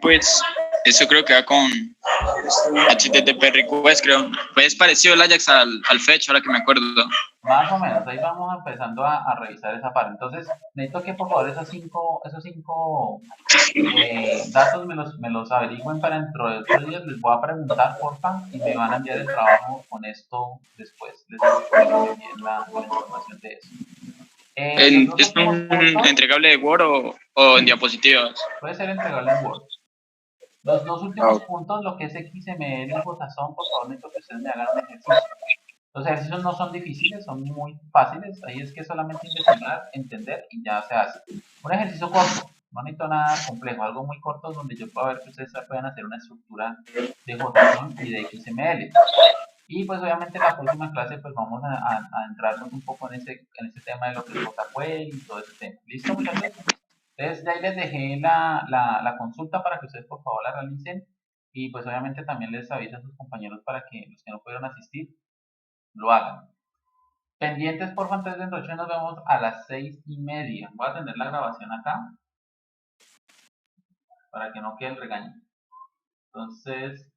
Pues eso creo que va con HTTP request, creo. Pues es parecido el Ajax al Fetch, ahora que me acuerdo. Más o menos, ahí vamos empezando a revisar esa parte. Entonces, necesito que por favor esos cinco datos me los averigüen para dentro de 8 días. Les voy a preguntar, porfa, y me van a enviar el trabajo con esto después. Les digo que me envíen la información de eso. ¿Es un entregable de Word o en diapositivas? Puede ser entregable en Word. Los dos últimos puntos, lo que es XML y JSON, por favor, necesito que ustedes me hagan un ejercicio. Los ejercicios no son difíciles, son muy fáciles. Ahí es que solamente investigar, entender y ya se hace. Un ejercicio corto, no necesito nada complejo, algo muy corto donde yo pueda ver que ustedes pueden hacer una estructura de JSON y de XML. Y pues obviamente en la próxima clase pues vamos a entrarnos un poco en ese tema de lo que es jQuery y todo ese tema. ¿Listo, muchachos? Entonces ya ahí les dejé la consulta para que ustedes por favor la realicen y pues obviamente también les aviso a sus compañeros para que los que no pudieron asistir lo hagan. Pendientes por favor, antes de noche nos vemos a las 6:30. Voy a tener la grabación acá para que no quede el regaño. Entonces